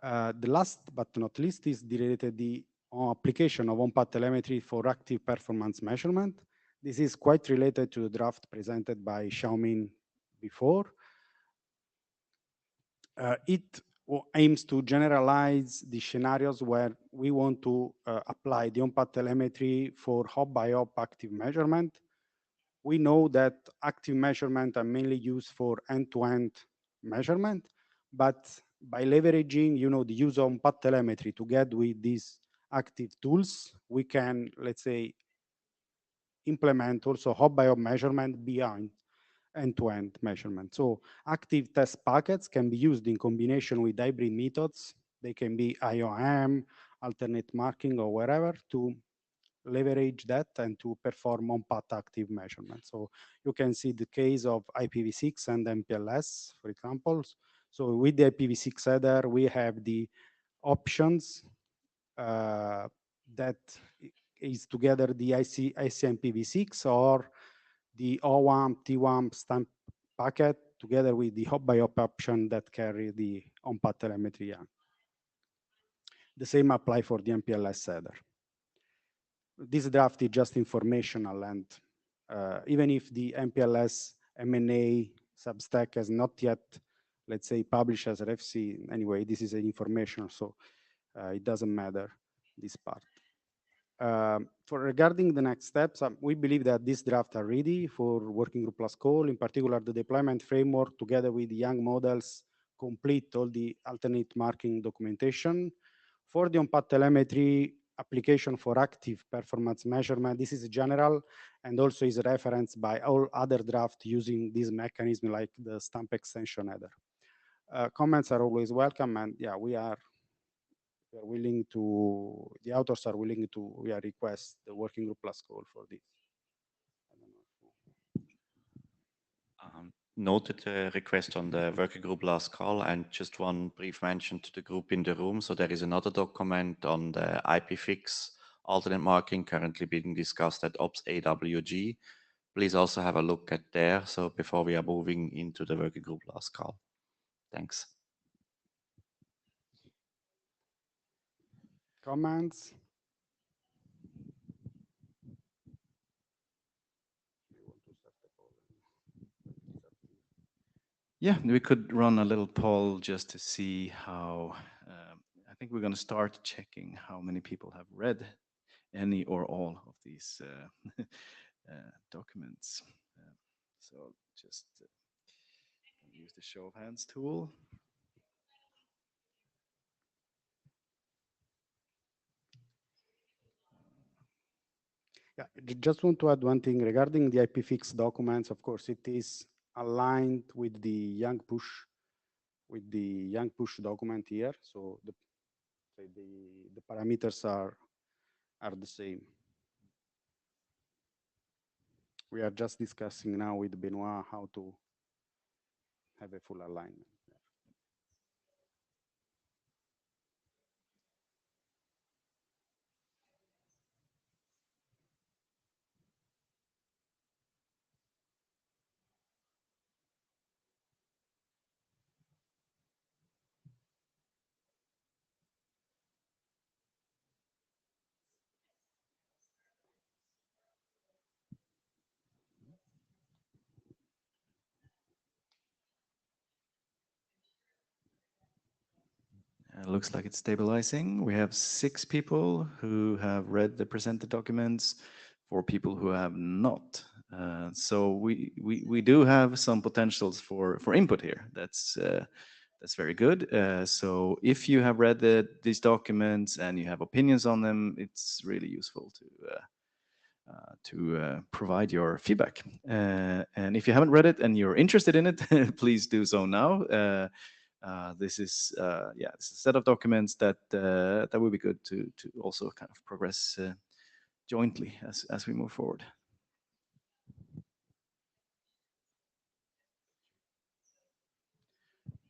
Speaker 2: The last but not least is related the application of on-path telemetry for active performance measurement. This is quite related to the draft presented by Xiaomin before. It aims to generalize the scenarios where we want to apply the on-path telemetry for hop-by-hop active measurement. We know that active measurement are mainly used for end-to-end measurement, but by leveraging, the use of on-path telemetry together with these active tools, we can, let's say, implement also hop-by-hop measurement beyond end-to-end measurement. So active test packets can be used in combination with hybrid methods. They can be IOM, alternate marking, or wherever to leverage that and to perform on-path active measurement. So you can see the case of IPv6 and MPLS, for example. So with the IPv6 header, we have the options that is together the ICMPv6 or the OWAMP, TWAMP stamp packet together with the hop-by-hop option that carry the on-path telemetry. The same apply for the MPLS header. This draft is just informational, and even if the MPLS MNA Substack has not yet, let's say, published as RFC, anyway, this is information, so it doesn't matter, this part. For regarding the next steps, we believe that these drafts are ready for working group last call. In particular, the deployment framework together with the young models complete all the alternate marking documentation. For the on-path telemetry application for active performance measurement, this is general and also is referenced by all other drafts using this mechanism like the stamp extension header. Comments are always welcome, and yeah, we are willing to, the authors are willing to, request the working group last call for this.
Speaker 13: Noted the request on the working group last call, and just one brief mention to the group in the room. So there is another document on the IPFix alternate marking currently being discussed at Ops AWG. Please also have a look at there. So before we are moving into the working group last call. Thanks.
Speaker 2: Comments?
Speaker 1: Yeah, we could run a little poll just to see how, I think we're going to start checking how many people have read any or all of these documents. So just use the show of hands tool.
Speaker 2: Yeah, just want to add one thing regarding the IPFix documents. Of course, it is aligned with the young push, document here. So the parameters are the same. We are just discussing now with Benoit how to have a full alignment.
Speaker 1: It looks like it's stabilizing. We have 6 people who have read the presented documents, 4 people who have not. So we do have some potentials for input here. That's very good. So if you have read these documents and you have opinions on them, it's really useful to provide your feedback. And if you haven't read it and you're interested in it, please do so now. This is this is a set of documents that that would be good to also kind of progress jointly as we move forward.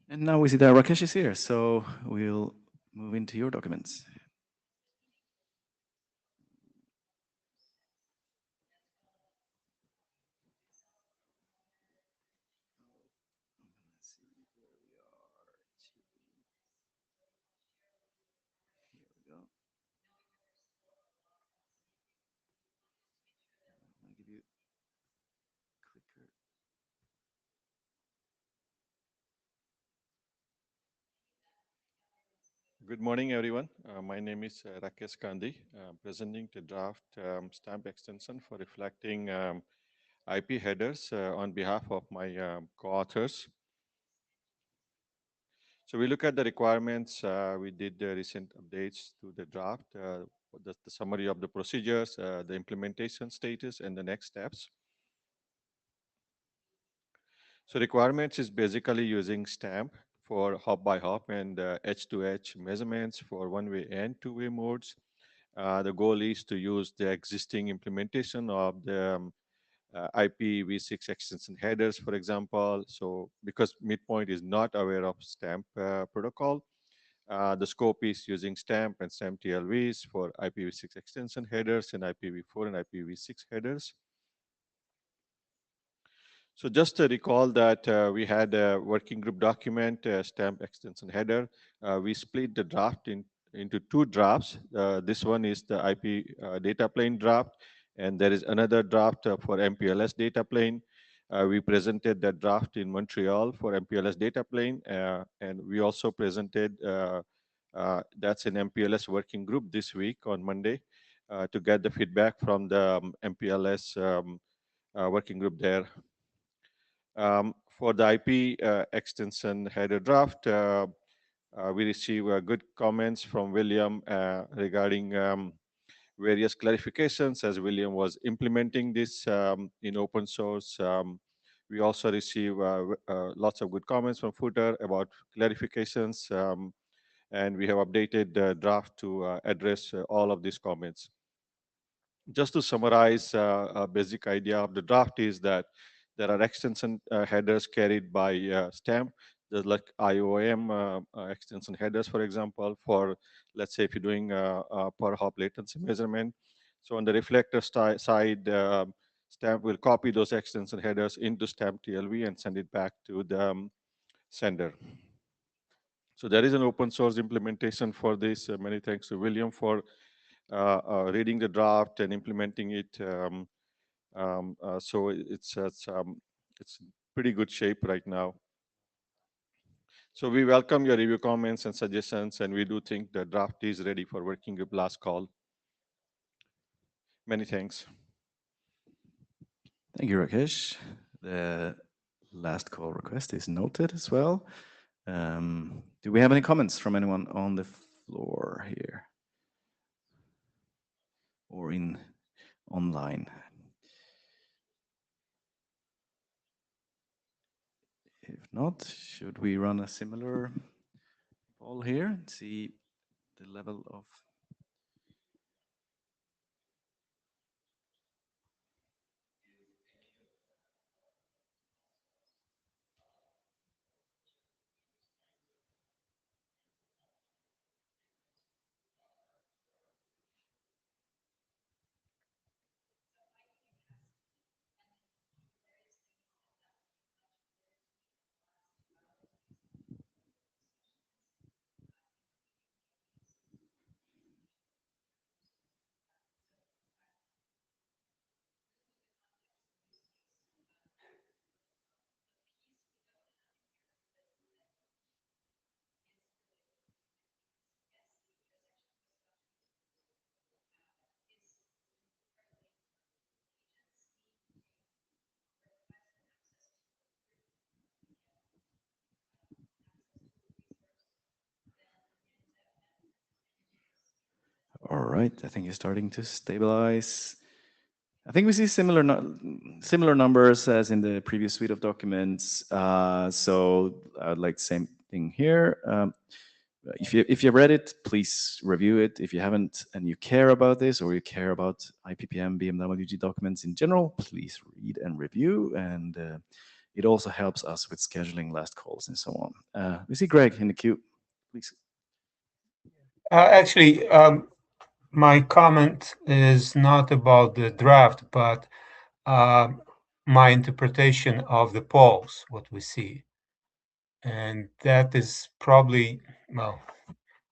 Speaker 1: And now we see that Rakesh is here, so we'll move into your documents.
Speaker 14: Good morning, everyone. My name is Rakesh Gandhi, presenting the draft stamp extension for reflecting IP headers on behalf of my co-authors. So we look at the requirements. We did the recent updates to the draft, the summary of the procedures, the implementation status, and the next steps. So requirements is basically using stamp for hop by hop and edge-to-edge measurements for one-way and two-way modes. The goal is to use the existing implementation of the IPv6 extension headers, for example. So because Midpoint is not aware of STAMP protocol, the scope is using STAMP and STAMP TLVs for IPv6 extension headers and IPv4 and IPv6 headers. So just to recall that we had a working group document, STAMP extension header. We split the draft into two drafts. This one is the IP data plane draft, and there is another draft for MPLS data plane. We presented that draft in Montreal for MPLS data plane, and we also presented that's an MPLS working group this week on Monday to get the feedback from the MPLS working group there. For the IP extension header draft, we receive good comments from William regarding various clarifications as William was implementing this in open source. We also receive lots of good comments from Footer about clarifications, and we have updated the draft to address all of these comments. Just to summarize, a basic idea of the draft is that there are extension headers carried by STAMP. There's like IOM extension headers, for example, for, let's say, if you're doing per hop latency measurement. So on the reflector side, STAMP will copy those extension headers into STAMP TLV and send it back to the sender. So there is an open source implementation for this. Many thanks to William for reading the draft and implementing it. So it's pretty good shape right now. So we welcome your review comments and suggestions, and we do think the draft is ready for working group last call. Many thanks.
Speaker 1: Thank you, Rakesh. The last call request is noted as well. Do we have any comments from anyone on the floor here or in online? If not, should we run a similar poll here and see the level of All right, I think it's starting to stabilize. I think we see similar numbers as in the previous suite of documents. So I'd like the same thing here. If you've read it, please review it. If you haven't and you care about this or you care about IPPM, BMWG documents in general, please read and review. And it also helps us with scheduling last calls and so on. We see Greg in the queue. Please.
Speaker 15: Actually, my comment is not about the draft, but my interpretation of the polls, what we see. And that is probably, well,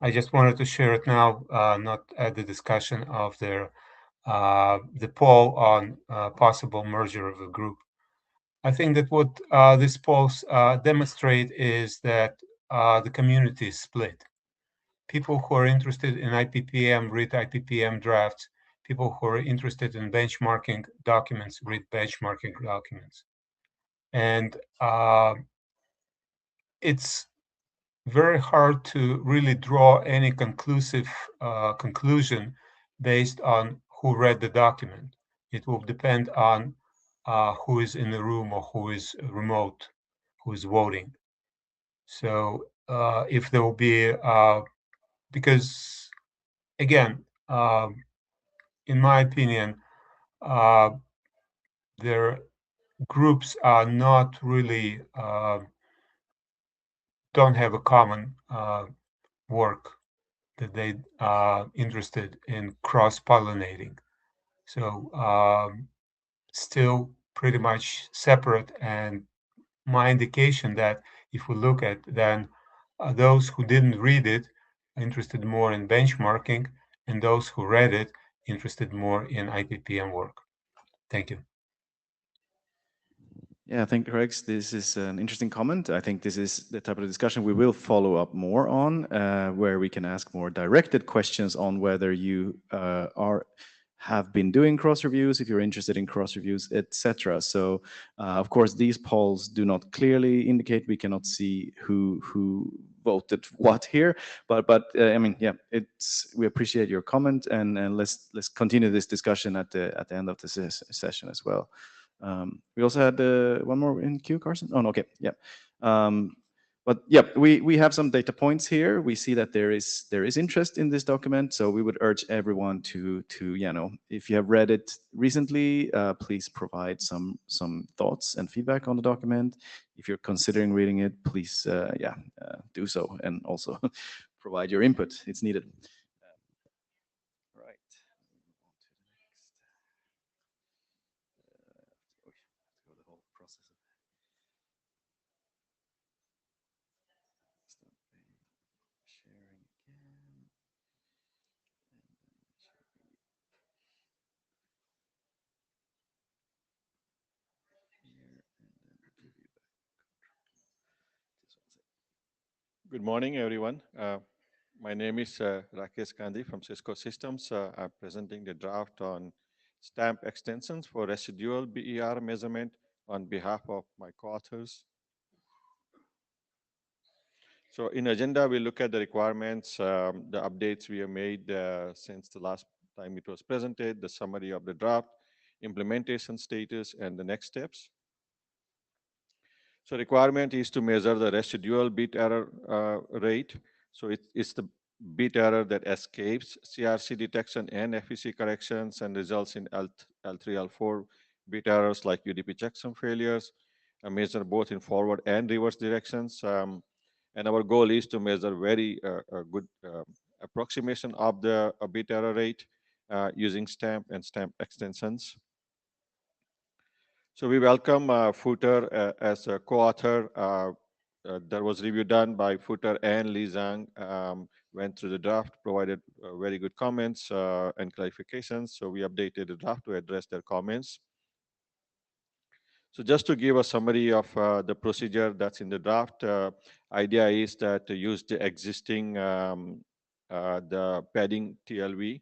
Speaker 15: I just wanted to share it now, not at the discussion of the poll on possible merger of the group. I think that what these polls demonstrate is that the community is split. people who are interested in IPPM read IPPM drafts. People who are interested in benchmarking documents read benchmarking documents. And it's very hard to really draw any conclusive conclusion based on who read the document. It will depend on who is in the room or who is remote, who is voting. So if there will be, because again, in my opinion, their groups are not really don't have a common work that they are interested in cross-pollinating. So still pretty much separate. And my indication that if we look at then those who didn't read it are interested more in benchmarking, and those who read it interested more in IPPM work. Thank you.
Speaker 1: Yeah, thank you, Rex. This is an interesting comment. I think this is the type of discussion we will follow up more on, where we can ask more directed questions on whether you have been doing cross reviews, if you're interested in cross reviews, etc. So, of course, these polls do not clearly indicate. We cannot see who voted what here, but I mean, yeah, we appreciate your comment, and let's continue this discussion at the end of the session as well. We also had one more in queue, Carson. Oh, no, okay, yeah. But yeah, we have some data points here. We see that there is interest in this document, so we would urge everyone to if you have read it recently, please provide some thoughts and feedback on the document. If you're considering reading it, please do so, and also provide your input. It's needed. Right. Go the whole process of sharing again.
Speaker 14: Good morning, everyone. My name is Rakesh Gandhi from Cisco Systems. I'm presenting the draft on stamp extensions for residual BER measurement on behalf of my co-authors. So in agenda, we look at the requirements, the updates we have made since the last time it was presented, the summary of the draft, implementation status, and the next steps. So requirement is to measure the residual bit error rate. So it's the bit error that escapes CRC detection and FEC corrections and results in L3, L4 bit errors like UDP checksum failures, measure both in forward and reverse directions. And our goal is to measure very good approximation of the bit error rate using stamp and stamp extensions. So we welcome Footer as a co-author. There was review done by Footer and Li Zhang, went through the draft, provided very good comments and clarifications. So we updated the draft to address their comments. So just to give a summary of the procedure that's in the draft, idea is that to use the existing the padding TLV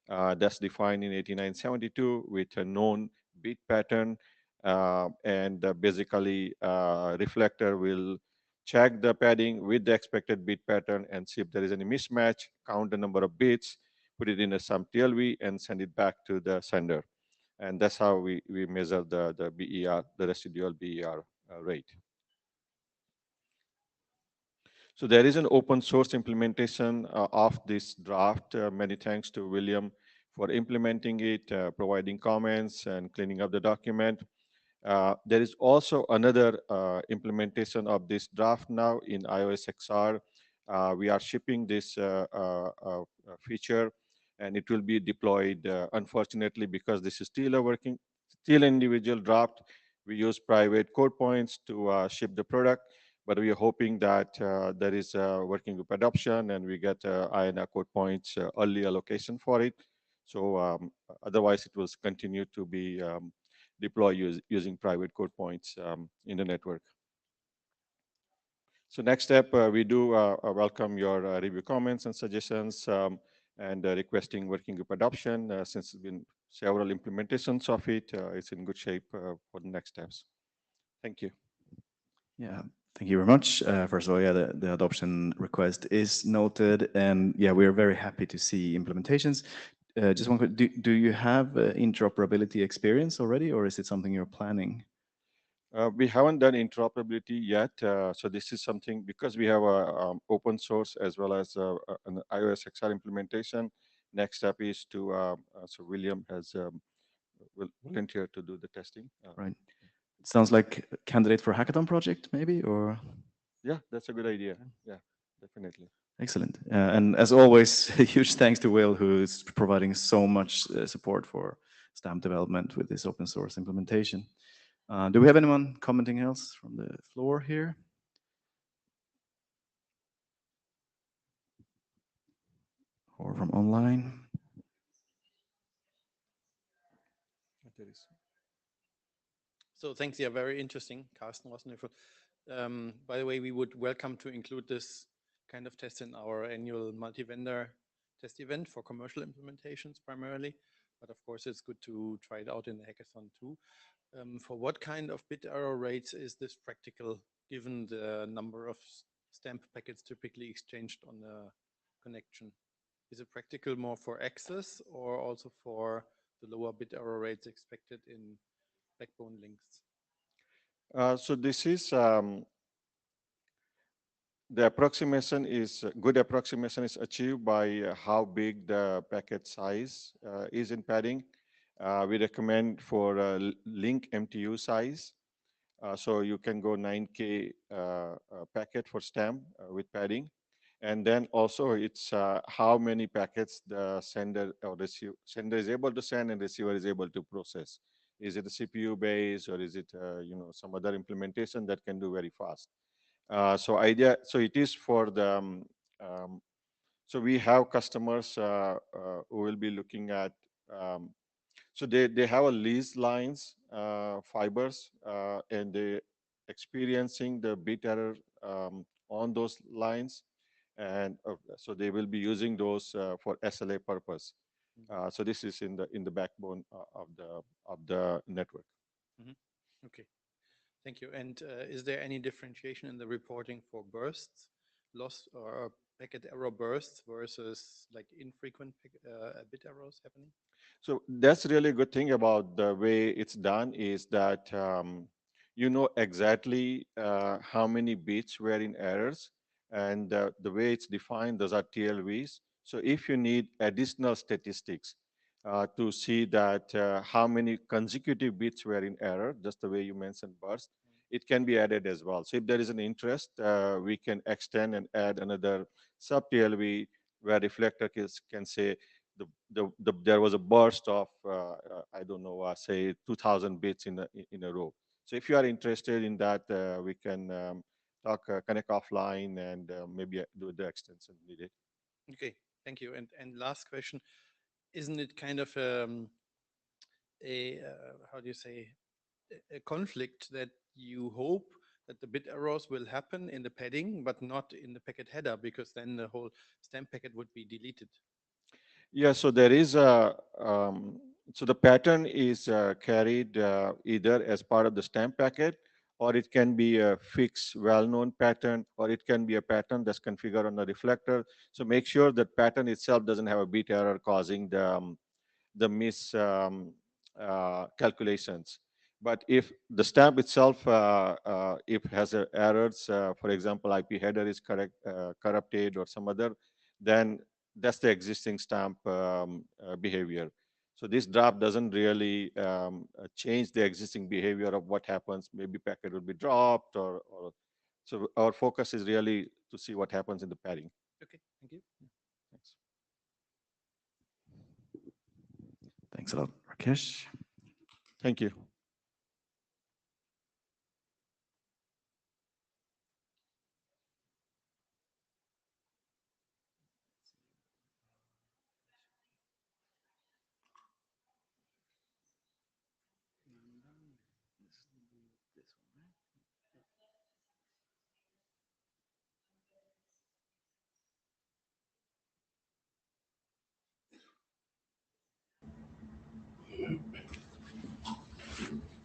Speaker 14: that's defined in 8972 with a known bit pattern, and basically reflector will check the padding with the expected bit pattern and see if there is any mismatch, count the number of bits, put it in a some TLV and send it back to the sender. And that's how we measure the BER, the residual BER rate. So there is an open source implementation of this draft. Many thanks to William for implementing it, providing comments and cleaning up the document. There is also another implementation of this draft now in iOS XR. We are shipping this feature, and it will be deployed. Unfortunately, because this is still a still individual draft, we use private code points to ship the product. But we are hoping that there is a working group adoption, and we get INR code points early allocation for it. So otherwise, it will continue to be deployed using private code points in the network. So next step, we do welcome your review comments and suggestions and requesting working group adoption. Since it's been several implementations of it, it's in good shape for the next steps. Thank you.
Speaker 1: Yeah, thank you very much. First of all, yeah, the adoption request is noted, and yeah, we are very happy to see implementations. Just one quick, do you have interoperability experience already, or is it something you're planning?
Speaker 14: We haven't done interoperability yet, so this is something because we have a open source as well as an iOS XR implementation. Next step is to so William has volunteered to do the testing.
Speaker 1: Right. It sounds like a candidate for a hackathon project, maybe, or?
Speaker 14: Yeah, that's a good idea. Yeah, definitely.
Speaker 1: Excellent. And as always, a huge thanks to Will, who's providing so much support for stamp development with this open source implementation. Do we have anyone commenting else from the floor here? Or from online?
Speaker 12: So thanks, yeah, very interesting. Carsten was wonderful. By the way, we would welcome to include this kind of test in our annual multi-vendor test event for commercial implementations primarily. But of course, it's good to try it out in the hackathon too. For what kind of bit error rates is this practical, given the number of stamp packets typically exchanged on the connection? Is it practical more for access or also for the lower bit error rates expected in backbone links?
Speaker 14: So this is the approximation is good approximation is achieved by how big the packet size is in padding. We recommend for link MTU size. So you can go 9K packet for stamp with padding. And then also it's how many packets the sender or sender is able to send and receiver is able to process. Is it a CPU based or is it some other implementation that can do very fast? So it is for the so we have customers who will be looking at so they have a lease lines fibers and they experiencing the bit error on those lines, and so they will be using those for SLA purpose. So this is in the backbone of the network.
Speaker 12: Okay, thank you. And is there any differentiation in the reporting for bursts, loss or packet error bursts versus like infrequent bit errors happening?
Speaker 14: So that's really a good thing about the way it's done is that you know exactly how many bits were in errors, and the way it's defined, those are TLVs. So if you need additional statistics to see that how many consecutive bits were in error, just the way you mentioned burst, it can be added as well. So if there is an interest, we can extend and add another sub TLV where reflector can say there was a burst of I don't know, say 2,000 bits in a row. So if you are interested in that, we can talk, connect offline, and maybe do the extension needed.
Speaker 12: Okay, thank you. And last question, isn't it kind of a how do you say, a conflict that you hope that the bit errors will happen in the padding, but not in the packet header, because then the whole stamp packet would be deleted?
Speaker 14: Yeah, so there is a so the pattern is carried either as part of the stamp packet, or it can be a fixed, well-known pattern, or it can be a pattern that's configured on the reflector. So make sure that pattern itself doesn't have a bit error causing the miss calculations. But if the stamp itself, if has errors, for example, IP header is corrupted or some other, then that's the existing stamp behavior. So this draft doesn't really change the existing behavior of what happens. Maybe packet will be dropped, or so our focus is really to see what happens in the padding.
Speaker 12: Okay, thank you.
Speaker 14: Thanks.
Speaker 1: Thanks a lot, Rakesh.
Speaker 14: Thank you.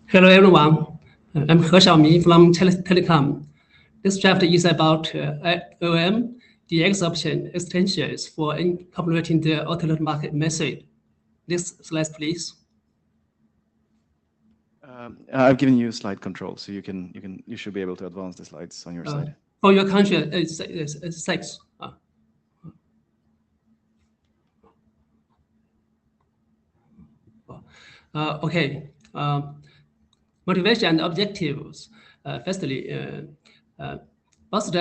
Speaker 16: Hello, everyone. I'm He Xiaomi from Telecom. This chapter is about OM, DX option extensions for incorporating the alternate market method. Next slide, please.
Speaker 1: I've given you slide control, so you should be able to advance the slides on your side.
Speaker 16: For your country, it's 6. Okay. Motivation and objectives. Firstly, both the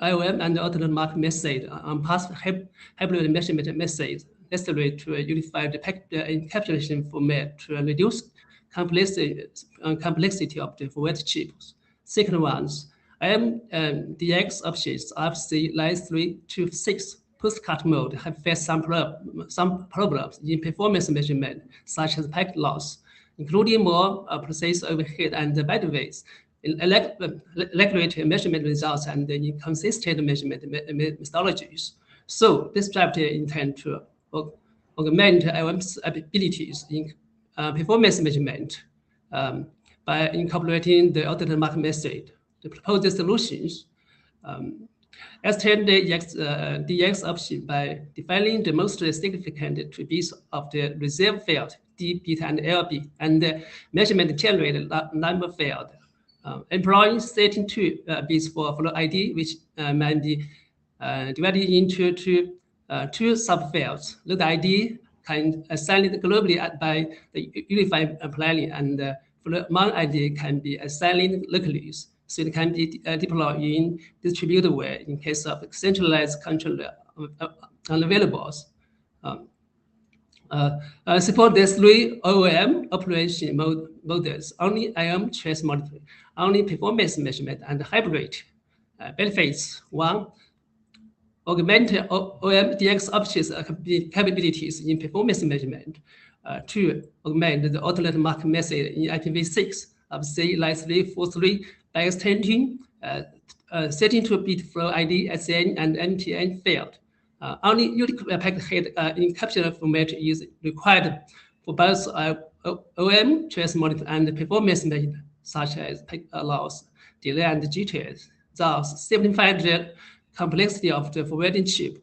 Speaker 16: IOM and the alternate market method on past hybrid measurement methods necessary to unify the encapsulation format to reduce complexity of the forward chips. Second ones, DX options RFC line 3 to 6 postcard mode have faced some problems in performance measurement, such as packet loss, including more precise overhead and bandwidth, accurate measurement results, and inconsistent measurement methodologies. So this chapter intends to augment IOM's abilities in performance measurement by incorporating the alternate market method. The proposed solutions extend the DX option by defining the most significant attributes of the reserve field, D, beta, and LB, and the measurement generate number field. Employing 32 bits for flow ID, which might be divided into two subfields. Load ID can assign it globally by the unified planning, and flow amount ID can be assigned locally. So it can be deployed in distributed way in case of centralized control unavailables. Support the 3 OM operation models: only IOM trace monitoring, only performance measurement, and hybrid. Benefits: 1, augment OM DX options capabilities in performance measurement. 2, augment the alternate market method in IPv6 of C line 343 by extending 32-bit flow ID, SN, and MTN field. Only unique packet head encapsulation format is required for both OM trace monitor and performance measurement, such as packet loss, delay, and jitters, thus simplifying the complexity of the forwarding chip.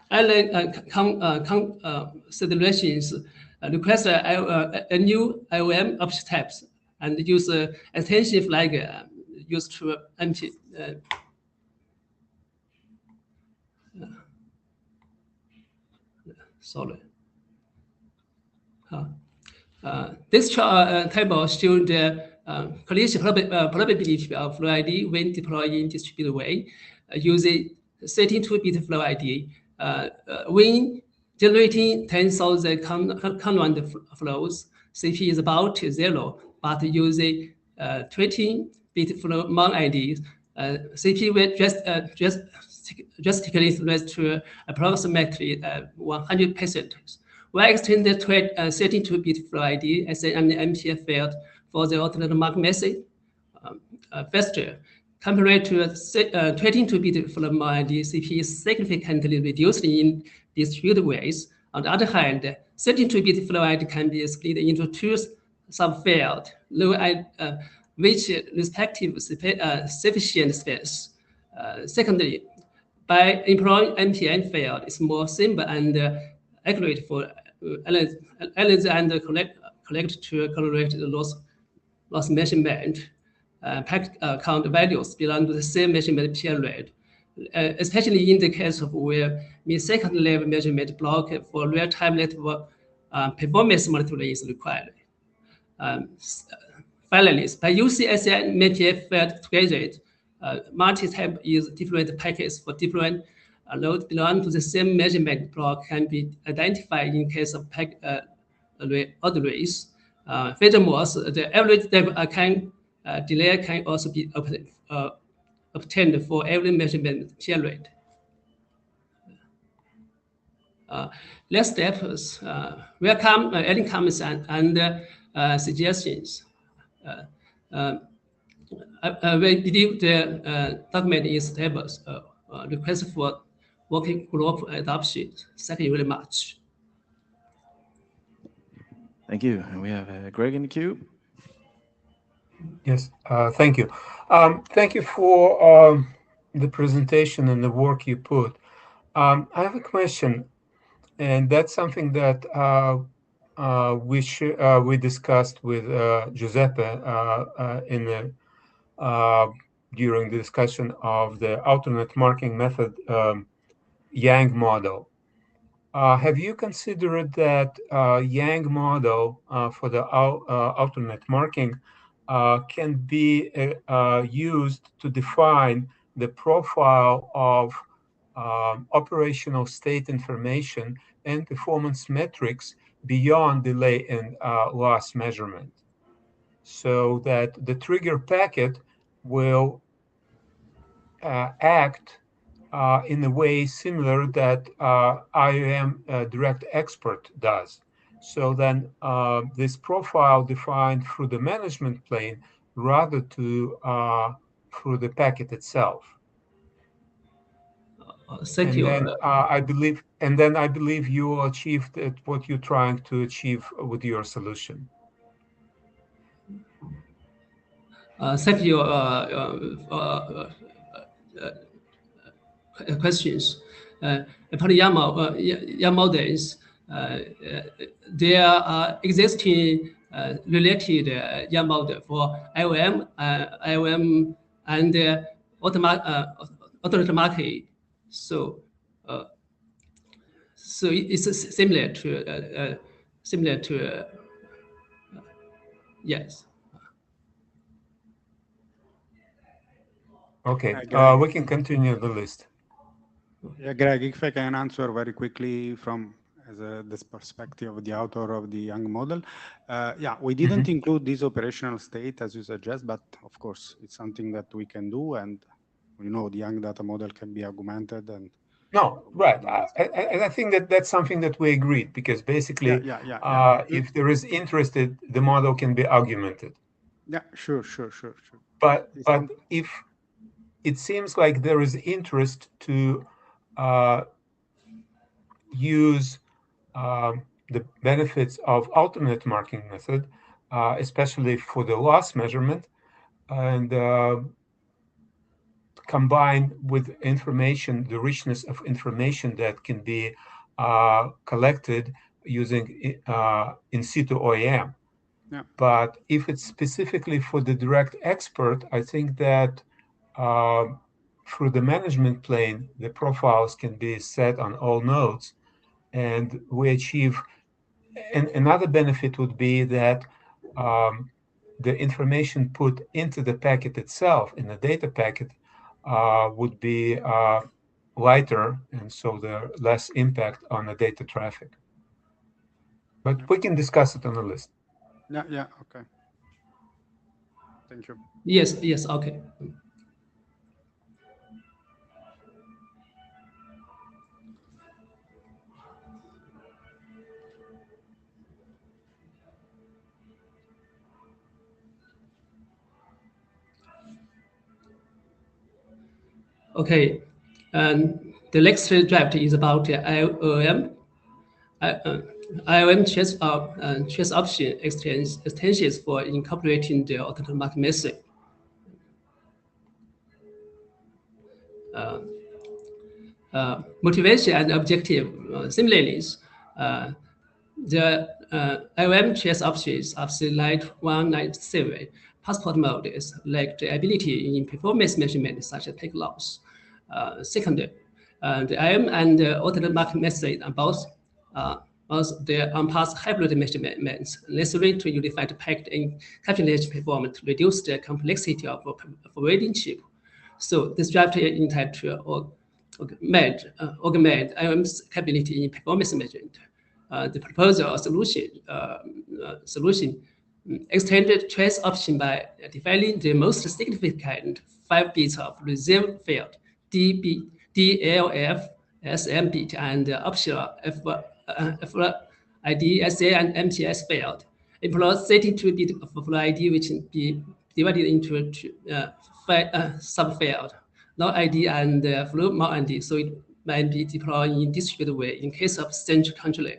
Speaker 16: Considerations request a new IOM option types and use attention flag used to empty. Sorry. This table shows the collision probability of flow ID when deployed in distributed way using 32-bit flow ID. When generating 10,000 conjoint flows, CP is about 0, but using 20-bit flow mount IDs, CP will drastically rise to approximately 100%. We extend the 32-bit flow ID as an MTF field for the alternate market method faster. Compared to 22-bit flow mount ID, CP is significantly reduced in distributed ways. On the other hand, 32-bit flow ID can be split into two subfields, which respective sufficient space. Secondly, by employing MTN field, it's more simple and accurate for analyze and collect to correlate the loss measurement. Packet count values belong to the same measurement period, especially in the case of where millisecond level measurement block for real-time network performance monitoring is required. Finally, by using SN and MTF field together, multi-type is different packets for different loads belong to the same measurement block can be identified in case of arrays. Furthermore, the average delay can also be obtained for every measurement period. Next steps, welcome any comments and suggestions. We believe the document is stable. Request for working group adoption. Thank you very much.
Speaker 1: Thank you. And we have Greg in the queue.
Speaker 15: Yes, thank you. Thank you for the presentation and the work you put. I have a question, and that's something that we discussed with Giuseppe in the during the discussion of the alternate marking method Yang model. Have you considered that Yang model for the alternate marking can be used to define the profile of operational state information and performance metrics beyond delay and loss measurement, so that the trigger packet will act in a way similar that IAM direct export does. So then this profile defined through the management plane rather to through the packet itself.
Speaker 16: Thank you.
Speaker 15: Then I believe you will achieve what you're trying to achieve with your solution.
Speaker 16: Thank you questions. For Yang models, there are existing related Yang model for IOM, IOM and automatic market. So it's similar to yes.
Speaker 15: Okay, we can continue the list.
Speaker 2: Yeah, Greg, if I can answer very quickly from this perspective of the author of the Yang model. Yeah, we didn't include this operational state as you suggest, but of course it's something that we can do, and we know the Yang data model can be augmented. And
Speaker 15: no, right, and I think that that's something that we agreed, because basically, if there is interest, the model can be augmented.
Speaker 2: Yeah, sure.
Speaker 15: But if it seems like there is interest to use the benefits of alternate marking method, especially for the loss measurement, and combined with information, the richness of information that can be collected using in situ OEM.
Speaker 2: Yeah.
Speaker 15: But if it's specifically for the direct export, I think that through the management plane, the profiles can be set on all nodes, and we achieve. And another benefit would be that the information put into the packet itself, in the data packet, would be lighter, and so there less impact on the data traffic. But we can discuss it on the list.
Speaker 2: Yeah, okay. Thank you.
Speaker 16: Yes, okay. Okay, and the next draft is about IOM. IOM choice option extensions for incorporating the alternate marking method. Motivation and objective similarly. The IOM choice options of slide 197 passport mode is like the ability in performance measurement such as take loss. Second, the IOM and the alternate marking method are both the on-pass hybrid measurements necessary to unify the packet and calculation performance to reduce the complexity of forwarding chip. So this draft is intended to augment IOM's capability in performance measurement. The proposal solution extended choice option by defining the most significant 5 bits of reserve field, DB, DLF, SM bit, and optional FID, SA, and MTS field. Employs 32 bit of ID, which can be divided into subfield, no ID and flow more ID. So may be deployed in distributed way in case of central control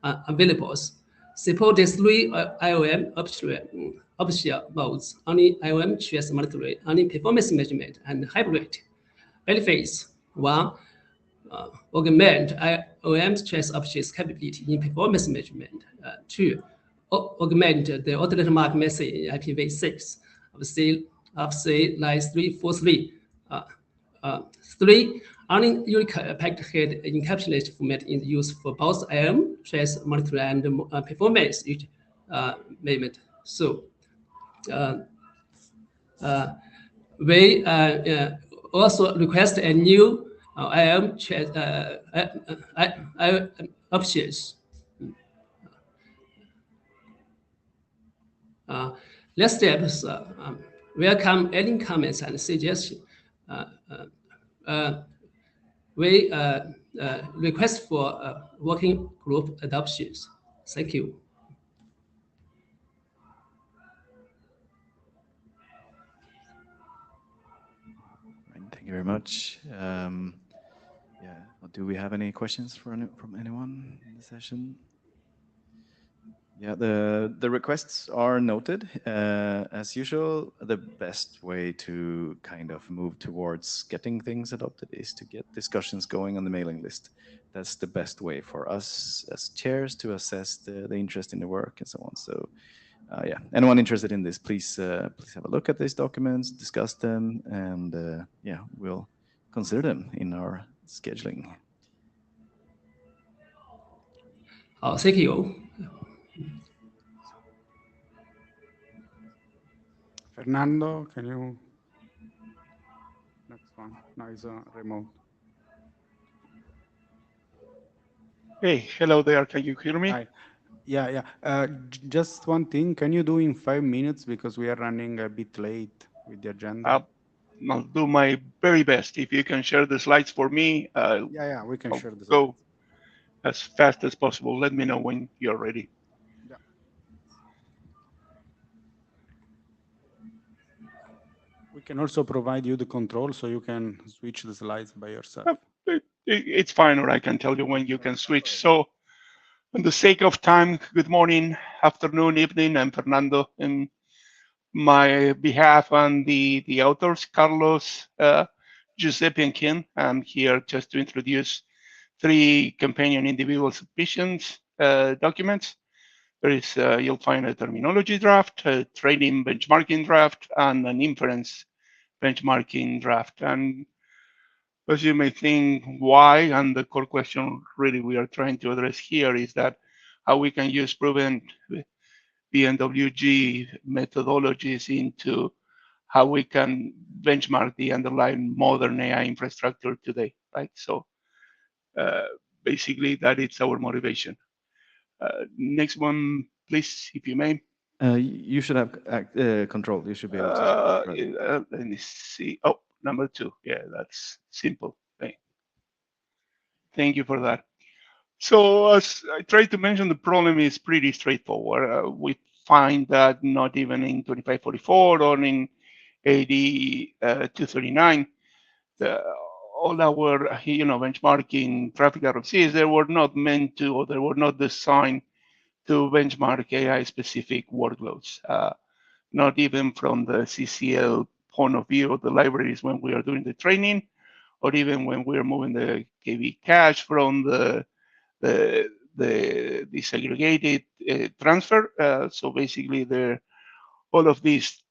Speaker 16: availables. Support the three IOM optional modes, only IOM choice monitoring, only performance measurement, and hybrid. Benefits: one, augment IOM stress options capability in performance measurement. Two, augment the alternate mark message in IPv6 of C line 343. Three, only unique packet head encapsulated format is used for both IOM trace monitoring and performance measurement. So we also request a new IOM options. Next steps, welcome any comments and suggestions. We request for working group adoptions. Thank you.
Speaker 1: Thank you very much. Yeah, do we have any questions from anyone in the session? Yeah, the requests are noted. As usual, the best way to kind of move towards getting things adopted is to get discussions going on the mailing list. That's the best way for us as chairs to assess the interest in the work and so on. So yeah, anyone interested in this, please please have a look at these documents, discuss them, and yeah, we'll consider them in our scheduling.
Speaker 16: Thank you.
Speaker 2: Fernando, can you? Next one. No, it's remote.
Speaker 17: Hey, hello there. Can you hear me?
Speaker 2: Hi. Yeah. Just one thing. Can you do in 5 minutes because we are running a bit late with the agenda?
Speaker 17: I'll do my very best. If you can share the slides for me,
Speaker 2: yeah, we can share the slides.
Speaker 17: Go as fast as possible. Let me know when you're ready.
Speaker 2: Yeah. We can also provide you the control so you can switch the slides by yourself.
Speaker 17: It's fine, or I can tell you when you can switch. So, on the sake of time, good morning, afternoon, evening. I'm Fernando. In my behalf and the authors, Carlos, Giuseppe, and Ken, I'm here just to introduce 3 companion individual submissions documents. There is, you'll find a terminology draft, a training benchmarking draft, and an inference benchmarking draft. And as you may think, why? And the core question really we are trying to address here is that how we can use proven BNWG methodologies into how we can benchmark the underlying modern AI infrastructure today, right? So basically that is our motivation. Next one, please, if you may.
Speaker 1: You should have control. You should be able to.
Speaker 17: Let me see. Oh, number 2. Yeah, that's simple. Thank you for that. So as I tried to mention, the problem is pretty straightforward. We find that not even in 2544 or in 8239, all our benchmarking traffic RFCs, they were not meant to, or they were not designed to benchmark AI-specific workloads. Not even from the CCL point of view of the libraries when we are doing the training, or even when we are moving the KV cache from the disaggregated transfer. So basically, all of these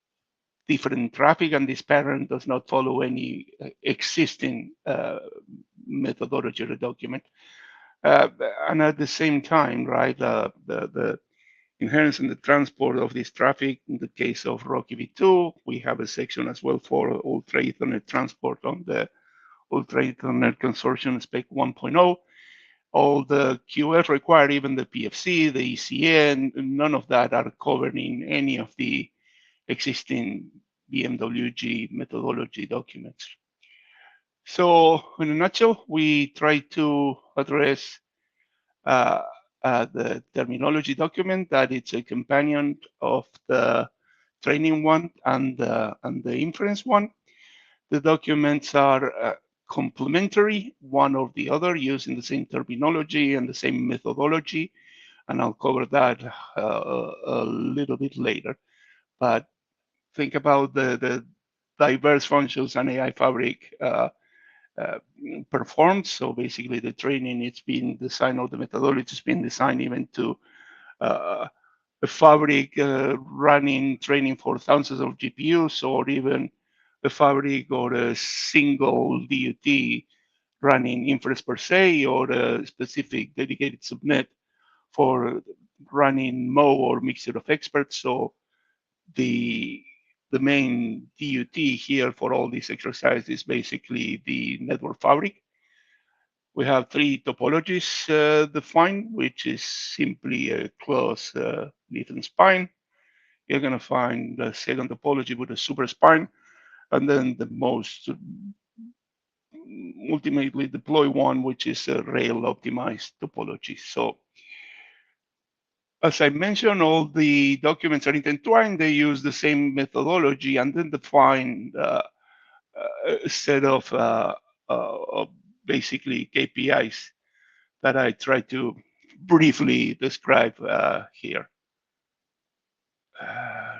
Speaker 17: different traffic and this pattern does not follow any existing methodology or document. And at the same time, right, the inherence and the transport of this traffic, in the case of Rocky V2, we have a section as well for Ultra Ethernet transport on the Ultra Ethernet Consortium Spec 1.0. All the QF required, even the PFC, the ECN, none of that are covered in any of the existing BMWG methodology documents. So in a nutshell, we try to address the terminology document that it's a companion of the training one and the inference one. The documents are complementary, one or the other, using the same terminology and the same methodology. And I'll cover that a little bit later. But think about the diverse functions an AI fabric uh, performs. So basically, the training it's been designed, or the methodology has been designed even to uh, a fabric running training for thousands of GPUs, or even a fabric or a single DUT running inference per se, or a specific dedicated subnet for running Mo or mixture of experts. So the the main DUT here for all these exercises is basically the network fabric. We have three topologies defined, which is simply a closed leaf and spine. You're going to find the second topology with a super spine, and then the most ultimately deploy one, which is a rail optimized topology. So as I mentioned, all the documents are intertwined. They use the same methodology and then define a set of basically KPIs that I try to briefly describe here.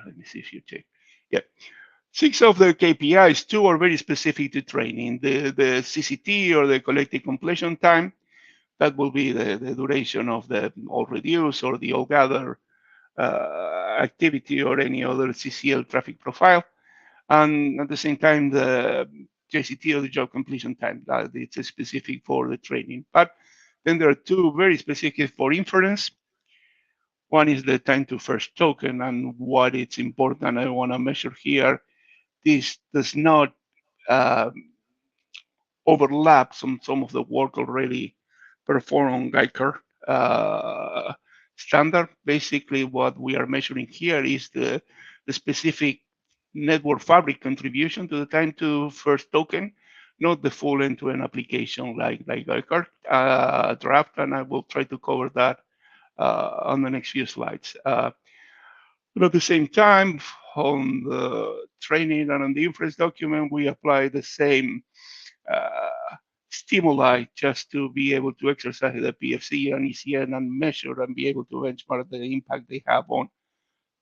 Speaker 17: Let me see if you check. Yeah. 6 of the KPIs, 2 are very specific to training. The CCT, or the collective completion time, that will be the duration of the all reduce or the all gather activity or any other CCL traffic profile. And at the same time, the JCT, or the job completion time, that it's specific for the training. But then there are 2 very specific for inference. One is the time to first token, and what it's important I want to measure here. This does not overlap some of the work already performed on Geiger standard. Basically, what we are measuring here is the specific network fabric contribution to the time to first token, not the full end-to-end application like Geiger draft, and I will try to cover that on the next few slides. But at the same time, on the training and on the inference document, we apply the same stimuli just to be able to exercise the PFC and ECN and measure and be able to benchmark the impact they have on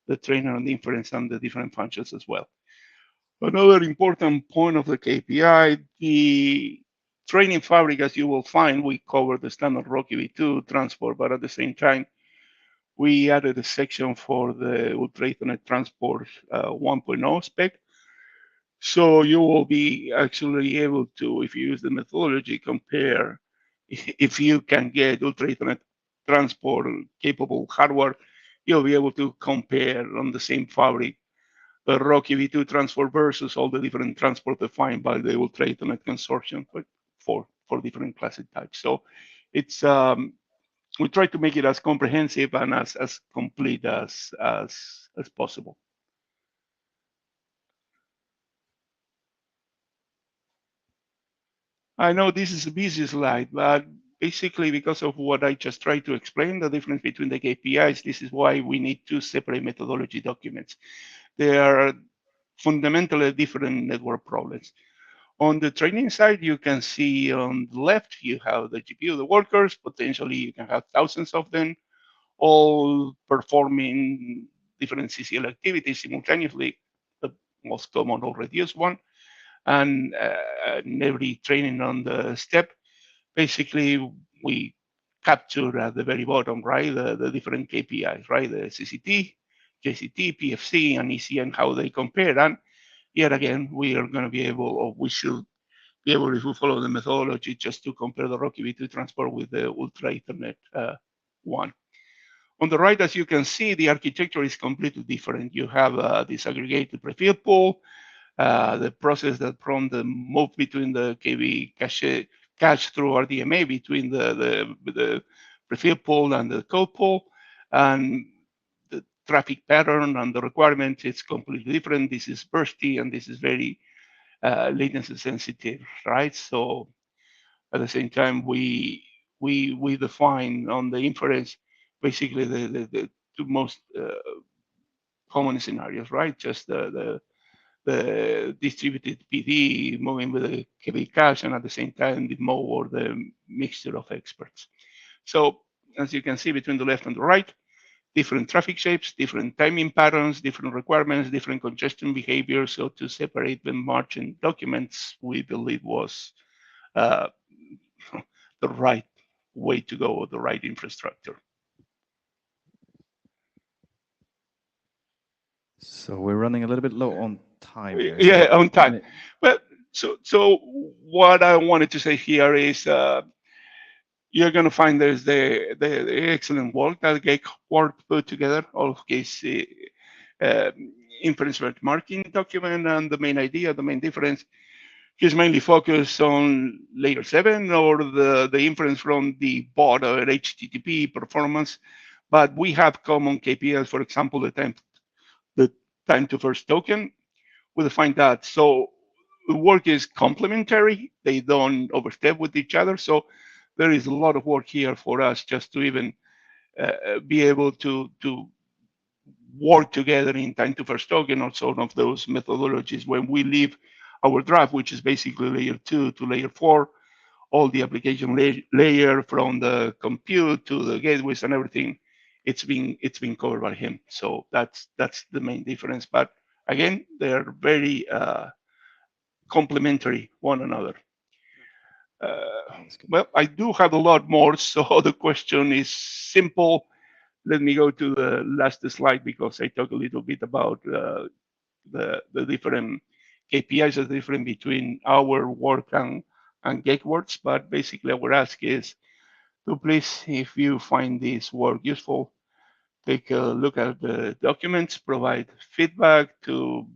Speaker 17: the training and the inference and the different functions as well. Another important point of the KPI, the training fabric, as you will find, we cover the standard Rocky V2 transport, but at the same time, we added a section for the Ultra Ethernet Transport 1.0 spec. So you will be actually able to, if you use the methodology, compare if you can get Ultra Ethernet Transport capable hardware, you'll be able to compare on the same fabric the Rocky V2 transport versus all the different transport defined by the Ultra Ethernet Consortium for different classic types. So it's we try to make it as comprehensive and as complete as possible. I know this is a busy slide, but basically because of what I just tried to explain, the difference between the KPIs, this is why we need 2 separate methodology documents. They are fundamentally different network problems. On the training side, you can see on the left, you have the GPU, the workers, potentially you can have thousands of them, all performing different CCL activities simultaneously, the most common or reduced one, and every training on the step, basically we capture at the very bottom, right, the different KPIs, right, the CCT, JCT, PFC, and ECN, how they compare. And yet again, we are going to be able, or we should be able, if we follow the methodology, just to compare the Rocky V2 transport with the Ultra Ethernet one. On the right, as you can see, the architecture is completely different. You have a disaggregated prefill pool, the process that from the move between the KV cache through RDMA between the prefill pool and the code pool, and the traffic pattern and the requirements, it's completely different. This is bursty and this is very latency sensitive, right? So at the same time, we define on the inference basically the 2 most common scenarios, right? Just the the distributed PD moving with the heavy cache, and at the same time the mode or the mixture of experts. So as you can see between the left and the right, different traffic shapes, different timing patterns, different requirements, different congestion behavior. So to separate the margin documents, we believe was uh, the right way to go, or the right infrastructure.
Speaker 1: So we're running a little bit low on time here.
Speaker 17: Yeah,
Speaker 1: So
Speaker 17: on time. But so what I wanted to say here is you're going to find there's the excellent work that Gateward put together, all of his inference benchmarking document, and the main idea, the main difference, he's mainly focused on layer 7 or the inference from the bot or HTTP performance, but we have common KPIs, for example, the time to first token. We define that. So the work is complementary. They don't overstep with each other. So there is a lot of work here for us just to even be able to work together in time to first token or some of those methodologies when we leave our draft, which is basically layer 2 to layer 4, all the application layer from the compute to the gateways and everything, it's been covered by him. So that's the main difference. But again, they're very complementary one another. Well, I do have a lot more, so the question is simple. Let me go to the last slide because I talk a little bit about the different KPIs, the difference between our work and Gateward's. But basically, our ask is to please, if you find this work useful, take a look at the documents, provide feedback to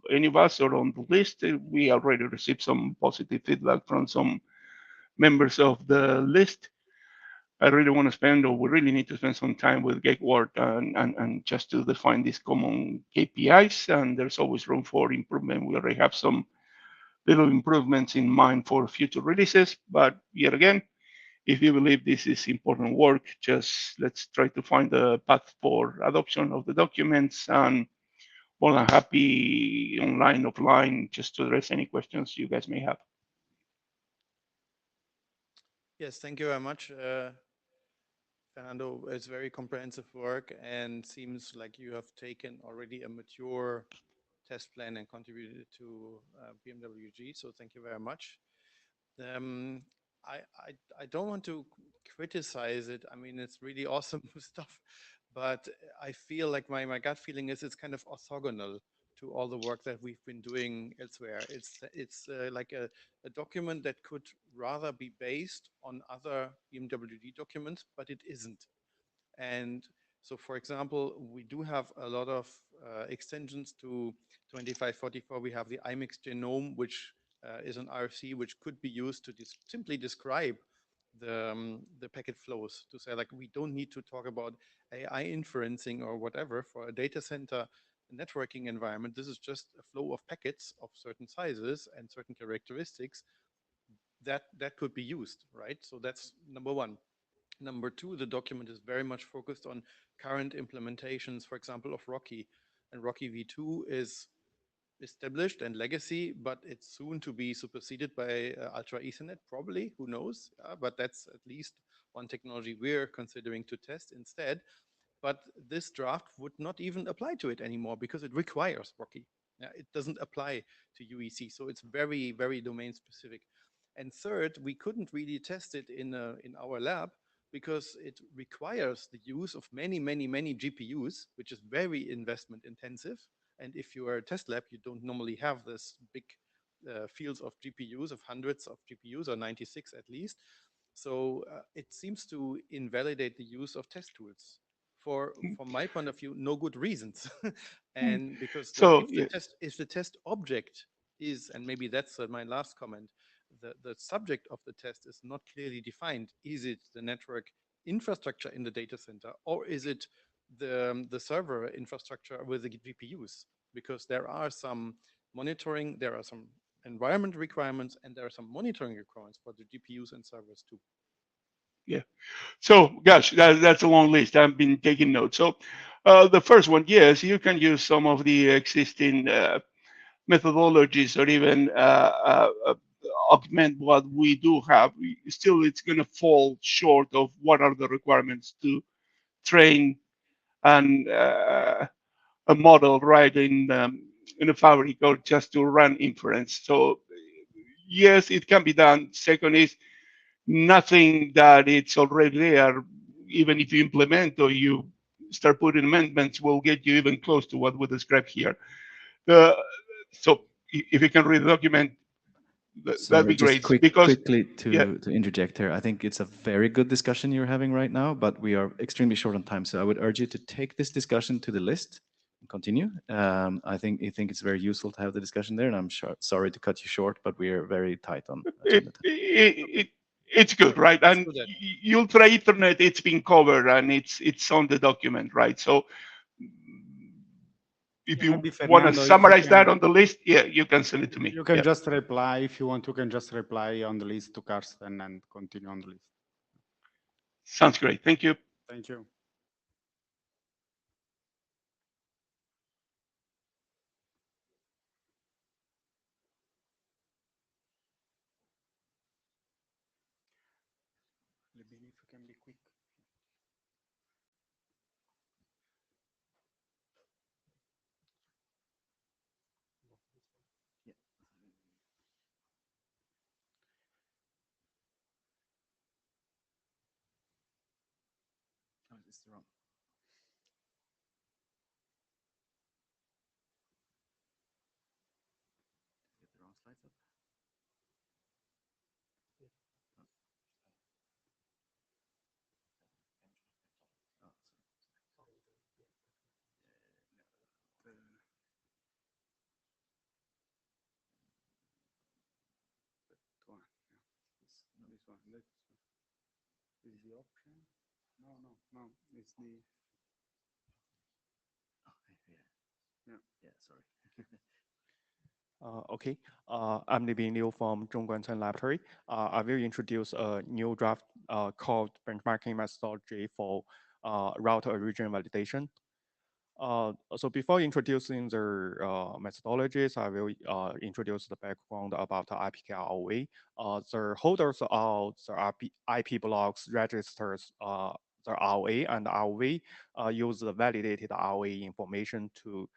Speaker 17: any of us or on the list. We already received some positive feedback from some members of the list. I really want to spend, or we really need to spend some time with Gateward and just to define these common KPIs. And there's always room for improvement. We already have some little improvements in mind for future releases. But yet again, if you believe this is important work, just let's try to find a path for adoption of the documents, and more than happy online, offline, just to address any questions you guys may have.
Speaker 12: Yes, thank you very much, Fernando. It's very comprehensive work and seems like you have taken already a mature test plan and contributed to BMWG. So thank you very much. I don't want to criticize it. I mean, it's really awesome stuff, but I feel like my gut feeling is it's kind of orthogonal to all the work that we've been doing elsewhere. It's like a document that could rather be based on other BMWD documents, but it isn't. And so, for example, we do have a lot of extensions to 2544. We have the IMIX genome, which is an RFC which could be used to simply describe the packet flows, to say like we don't need to talk about AI inferencing or whatever for a data center networking environment. This is just a flow of packets of certain sizes and certain characteristics that could be used, right? So that's number one. Number two, the document is very much focused on current implementations, for example, of Rocky. And Rocky v2 is established and legacy, but it's soon to be superseded by Ultra Ethernet, probably, who knows? But that's at least one technology we're considering to test instead. But this draft would not even apply to it anymore because it requires Rocky. It doesn't apply to UEC, so it's very, very domain specific. And third, we couldn't really test it in our lab because it requires the use of many, many, many GPUs, which is very investment intensive. And if you are a test lab, you don't normally have this big fields of GPUs, of hundreds of GPUs, or 96 at least. So it seems to invalidate the use of test tools from my point of view, no good reasons. And because if the test object is, and maybe that's my last comment, the subject of the test is not clearly defined. Is it the network infrastructure in the data center, or is it the server infrastructure with the GPUs? Because there are some monitoring, there are some environment requirements, and there are some monitoring requirements for the GPUs and servers too.
Speaker 17: Yeah. So, gosh, that's a long list. I've been taking notes. So, the first one, yes, you can use some of the existing methodologies or even augment what we do have, still it's going to fall short of what are the requirements to train and a model right in a fabric or just to run inference. So yes, it can be done. Second is nothing that it's already there, even if you implement or you start putting amendments, will get you even close to what we described here. So if you can read the document, that'd be
Speaker 1: Just
Speaker 17: great. Because
Speaker 1: quickly
Speaker 17: yeah,
Speaker 1: to interject here, I think it's a very good discussion you're having right now, but we are extremely short on time. So I would urge you to take this discussion to the list and continue. I think it's very useful to have the discussion there, and I'm sorry to cut you short, but we are very tight on agenda time.
Speaker 17: it's good, right? And
Speaker 9: do that.
Speaker 17: Ultra Ethernet, it's been covered and it's on the document, right? So if
Speaker 2: Yeah,
Speaker 17: you
Speaker 2: maybe
Speaker 17: want to
Speaker 2: Fernando, if you
Speaker 17: summarize that
Speaker 2: can,
Speaker 17: on the list, yeah, you can send it to me.
Speaker 2: you can
Speaker 17: Yeah.
Speaker 2: just reply if you want. You can just reply on the list to Karsten and continue on the list.
Speaker 17: Sounds great. Thank you.
Speaker 2: Thank you. Libini, if you can be quick.
Speaker 1: Oh, it's the wrong. Get the wrong slides up. Oh, sorry.
Speaker 2: One, yeah. This one. This is the option. No, no, no. It's the
Speaker 1: Oh,
Speaker 2: yeah.
Speaker 1: yeah, sorry.
Speaker 8: Okay, I'm Libin Liu from Zhongguancun Laboratory. I will introduce a new draft called benchmarking methodology for router origin validation. So before introducing the methodologies, I will introduce the background about the IPKROV. The holders of the IP blocks registers the ROA, and ROV use the validated ROA information to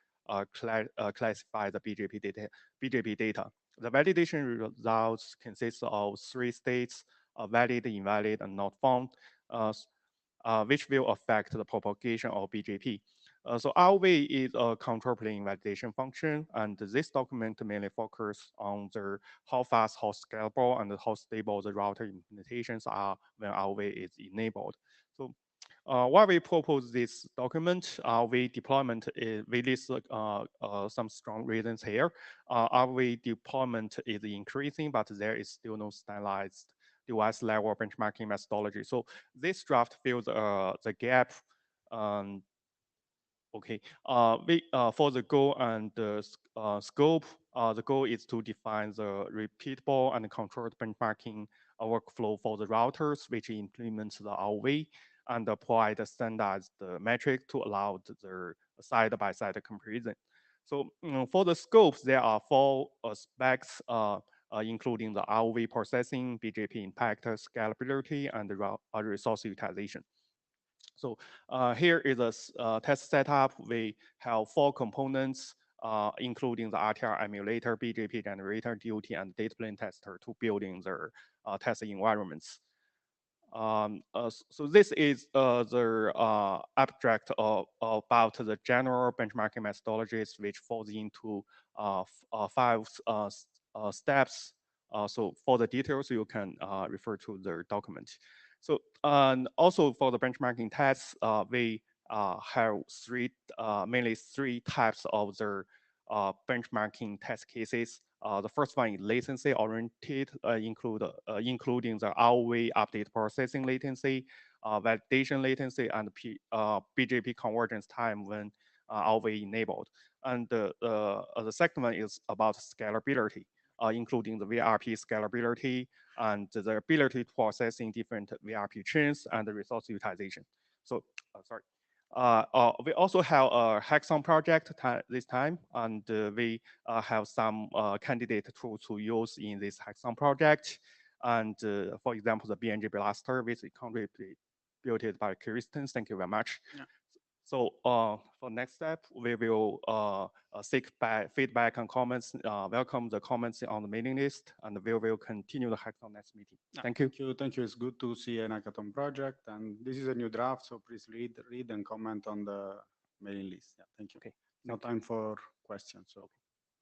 Speaker 8: classify the BJP data. The validation results consist of three states: valid, invalid, and not found, which will affect the propagation of BJP. So RV is a control plane validation function, and this document mainly focuses on the how fast, how scalable, and how stable the router implementations are when RV is enabled. So why we propose this document, RV deployment is, we list some strong reasons here. RV deployment is increasing, but there is still no standardized device level benchmarking methodology. So this draft fills the gap. Okay, for the goal and the scope, the goal is to define the repeatable and controlled benchmarking workflow for the routers, which implements the RV and provide a standardized metric to allow the side-by-side comparison. So for the scopes, there are four specs, including the RV processing, BJP impact, scalability, and resource utilization. So here is a test setup. We have four components, including the RTR emulator, BJP generator, DOT, and data plane tester to building their test environments. So this is the abstract about the general benchmarking methodologies, which falls into five steps. So for the details, you can refer to the document. So and also for the benchmarking tests, we have mainly three types of the benchmarking test cases. The first one is latency oriented, including the ROV update processing latency, validation latency, and BJP convergence time when ROV enabled. And the second one is about scalability, including the VRP scalability and the ability to processing different VRP chains and the resource utilization. So, sorry. We also have a hackathon project this time, and we have some candidate tools to use in this hackathon project. And for example, the BNG Blaster, which is contributed by Kirsten. Thank you very much.
Speaker 2: Yeah.
Speaker 8: So for next step, we will seek feedback and comments, welcome the comments on the mailing list, and we will continue the hackathon next meeting. Thank you.
Speaker 2: Thank you. It's good to see an hackathon project, and this is a new draft, so please read and comment on the mailing list. Yeah, thank you.
Speaker 8: Okay.
Speaker 2: No time for questions. So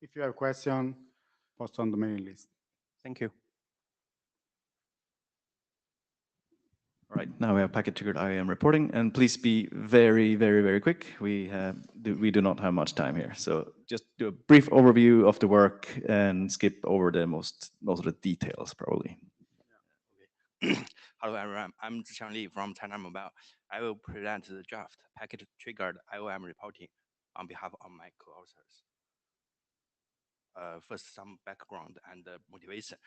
Speaker 2: if you have question, post on the mailing list.
Speaker 8: Thank you.
Speaker 1: All right, now we have packet triggered IAM reporting, and please be very, very, very quick. We do not have much time here, so just do a brief overview of the work and skip over the most of the details probably.
Speaker 18: Hello everyone, I'm Zhixiang Li from China Mobile. I will present the draft packet triggered IOM reporting on behalf of my co-authors. First, some background and motivation.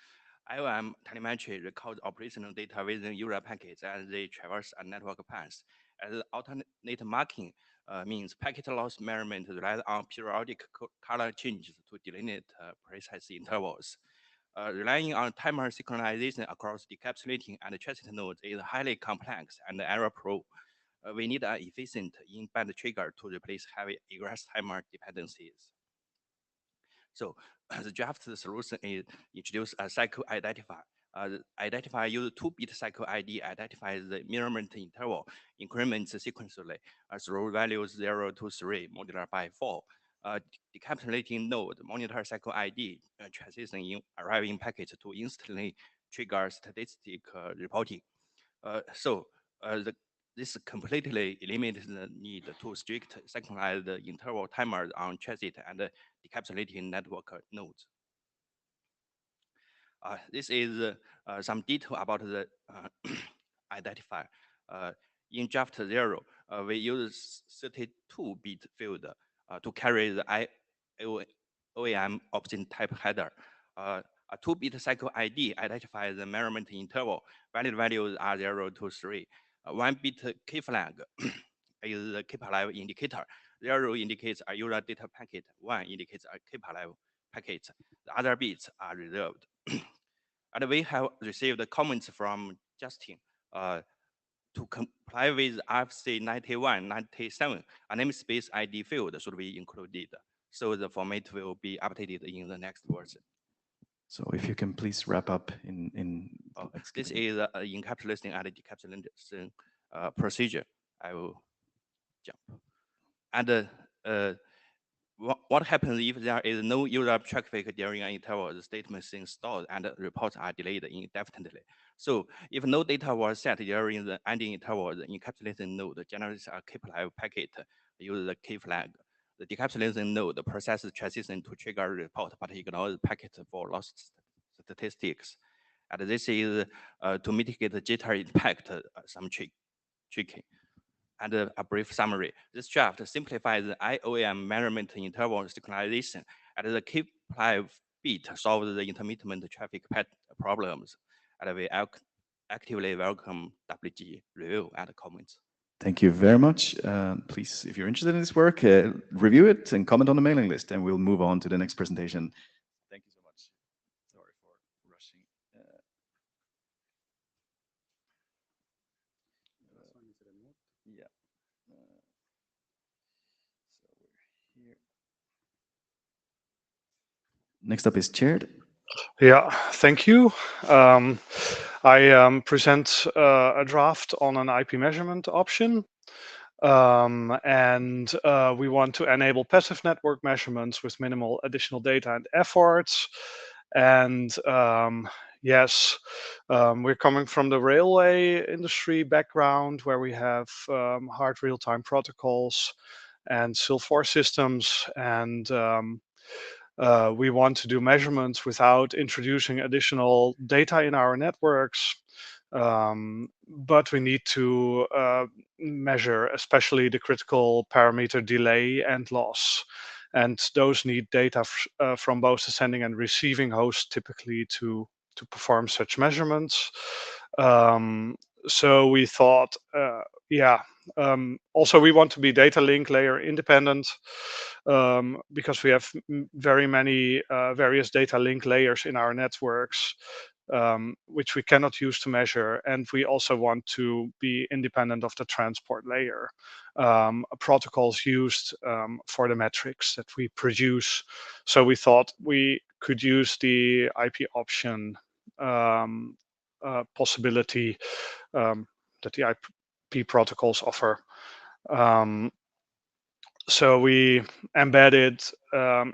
Speaker 18: IOM telemetry records operational data within user packets as they traverse a network path. As alternate marking means packet loss measurement relies on periodic color changes to delineate precise intervals. Relying on timer synchronization across decapsulating and transit nodes is highly complex and error-prone. We need an efficient in-band trigger to replace heavy egress timer dependencies. So the draft solution is introduce a cycle identifier. The identifier uses 2-bit cycle ID identifies the measurement interval, increments sequentially through values 0 to 3 multiplied by 4. Decapsulating node monitor cycle ID transition in arriving packets to instantly trigger statistic reporting. This completely eliminates the need to strict synchronize the interval timers on transit and decapsulating network nodes. This is some detail about the identifier. In draft 0, we use 32-bit field to carry the OAM option type header. A 2-bit cycle ID identifies the measurement interval. Valid values are 0 to 3. 1-bit key flag is the keep alive indicator. 0 indicates a user data packet. 1 indicates a keep alive packet. The other bits are reserved. And we have received comments from Justin to comply with RFC 9197, a namespace ID field should be included. So the format will be updated in the next version.
Speaker 1: So if you can please wrap up in
Speaker 18: this is encapsulation and decapsulation procedure. I will jump. And what happens if there is no user traffic during an interval? The statement is installed and reports are delayed indefinitely. So if no data was set during the ending interval, the encapsulation node generates a keep alive packet, uses the key flag. The decapsulation node processes transition to trigger a report, but ignores the packet for lost statistics. And this is to mitigate the jitter impact, some tricky. And a brief summary. This draft simplifies the IOM measurement interval synchronization, and the keep alive bit solves the intermittent traffic problems. And we actively welcome WG review and comments.
Speaker 1: Thank you very much. Please, if you're interested in this work, review it and comment on the mailing list, and we'll move on to the next presentation. Thank you so much. Sorry for rushing. Yeah. So we're here. Next up is Chaired.
Speaker 19: Yeah, thank you. I present a draft on an IP measurement option. And we want to enable passive network measurements with minimal additional data and efforts. And yes, we're coming from the railway industry background where we have hard real-time protocols and SIL4 systems. And we want to do measurements without introducing additional data in our networks. But we need to measure especially the critical parameter delay and loss. And those need data from both the sending and receiving hosts typically to perform such measurements. So we thought, yeah, Also, we want to be data link layer independent because we have very many various data link layers in our networks, which we cannot use to measure. And we also want to be independent of the transport layer, protocols used for the metrics that we produce. So we thought we could use the IP option possibility that the IP protocols offer. So we embedded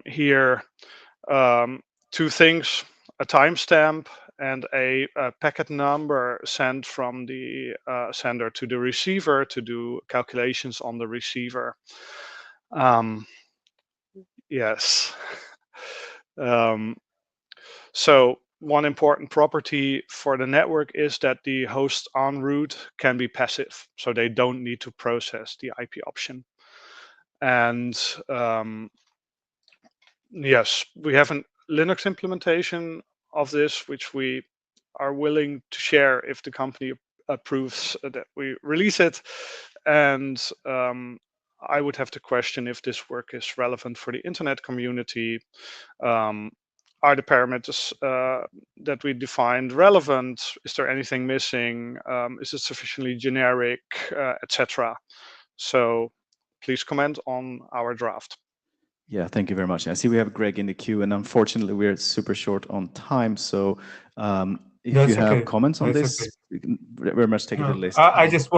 Speaker 19: here two things: a timestamp and a packet number sent from the sender to the receiver to do calculations on the receiver. Yes. So one important property for the network is that the hosts en route can be passive, so they don't need to process the IP option. And yes, we have a Linux implementation of this, which we are willing to share if the company approves that we release it. And I would have to question if this work is relevant for the internet community. Are the parameters that we defined relevant? Is there anything missing? Is it sufficiently generic, etc.? So please comment on our draft.
Speaker 1: Yeah, thank you very much. I see we have Greg in the queue, and unfortunately, we're super short on time. So if
Speaker 15: That's
Speaker 1: you have
Speaker 15: okay.
Speaker 1: comments on
Speaker 15: That's
Speaker 1: this,
Speaker 15: okay.
Speaker 1: we can very much take it to the
Speaker 15: No,
Speaker 1: list.
Speaker 15: I just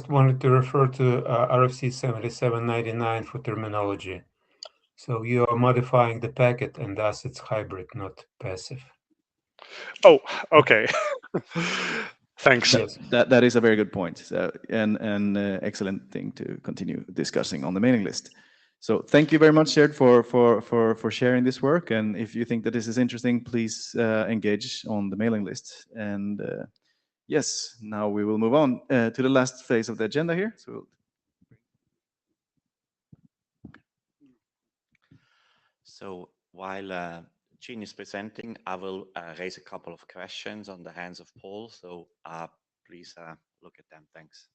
Speaker 15: wanted to refer to RFC 7799 for terminology. So you are modifying the packet, and thus it's hybrid, not passive.
Speaker 19: Oh, okay. Thanks.
Speaker 15: Yes.
Speaker 1: That is a very good point, and excellent thing to continue discussing on the mailing list. So thank you very much, Shared, for sharing this work. And if you think that this is interesting, please engage on the mailing list. And yes, now we will move on to the last phase of the agenda here.
Speaker 13: So while Jean is presenting, I will raise a couple of questions on the hands of Paul. So please look at them. Thanks.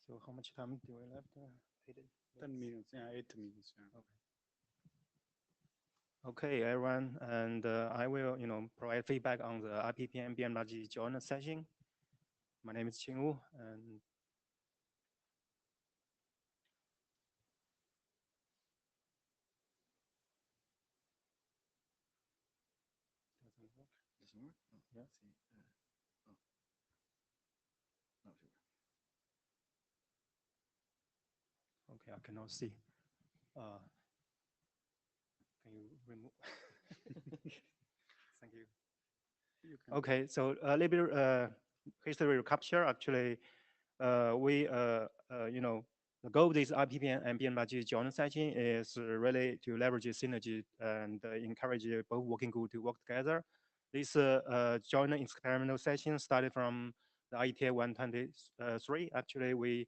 Speaker 20: So how much time do we left?
Speaker 2: 10 minutes, yeah, 8 minutes. Yeah.
Speaker 20: Okay, everyone, and I will, provide feedback on the IPPM BMWG joint session. My name is Qing Wu, and okay, I cannot see. Can you remove? Thank you. Okay, so a little bit history recapture. Actually, we the goal of this IPPN and BMWG joint session is really to leverage synergy and encourage both working group to work together. This joint experimental session started from the IETF 123. Actually, we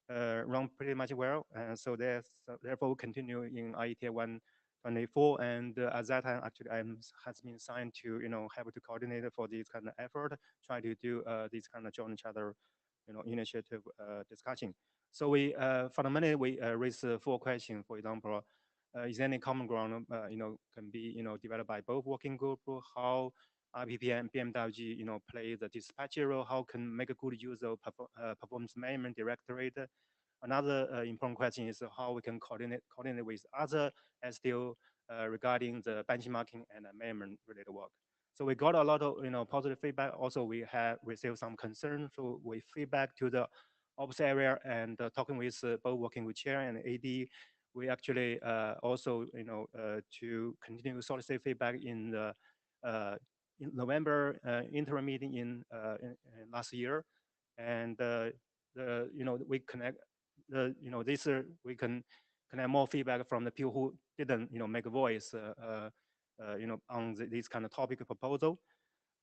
Speaker 20: run pretty much well, so therefore we continue in IETF 124. And at that time, actually, I has been assigned to have to coordinate for this kind of effort, try to do this kind of joint charter initiative discussion. So we fundamentally we raise 4 questions. For example, is there any common ground can be developed by both working group? How IPP and BMWG play the dispatcher role? How can make a good use of performance management directorate? Another important question is how we can coordinate with other SDO regarding the benchmarking and management related work. So we got a lot of positive feedback. Also, we have received some concerns. So we feedback to the ops area and talking with both working with chair and AD. We actually also to continue solicit feedback in the in November interim meeting in last year, and we connect this we can connect more feedback from the people who didn't make a voice on this kind of topic proposal.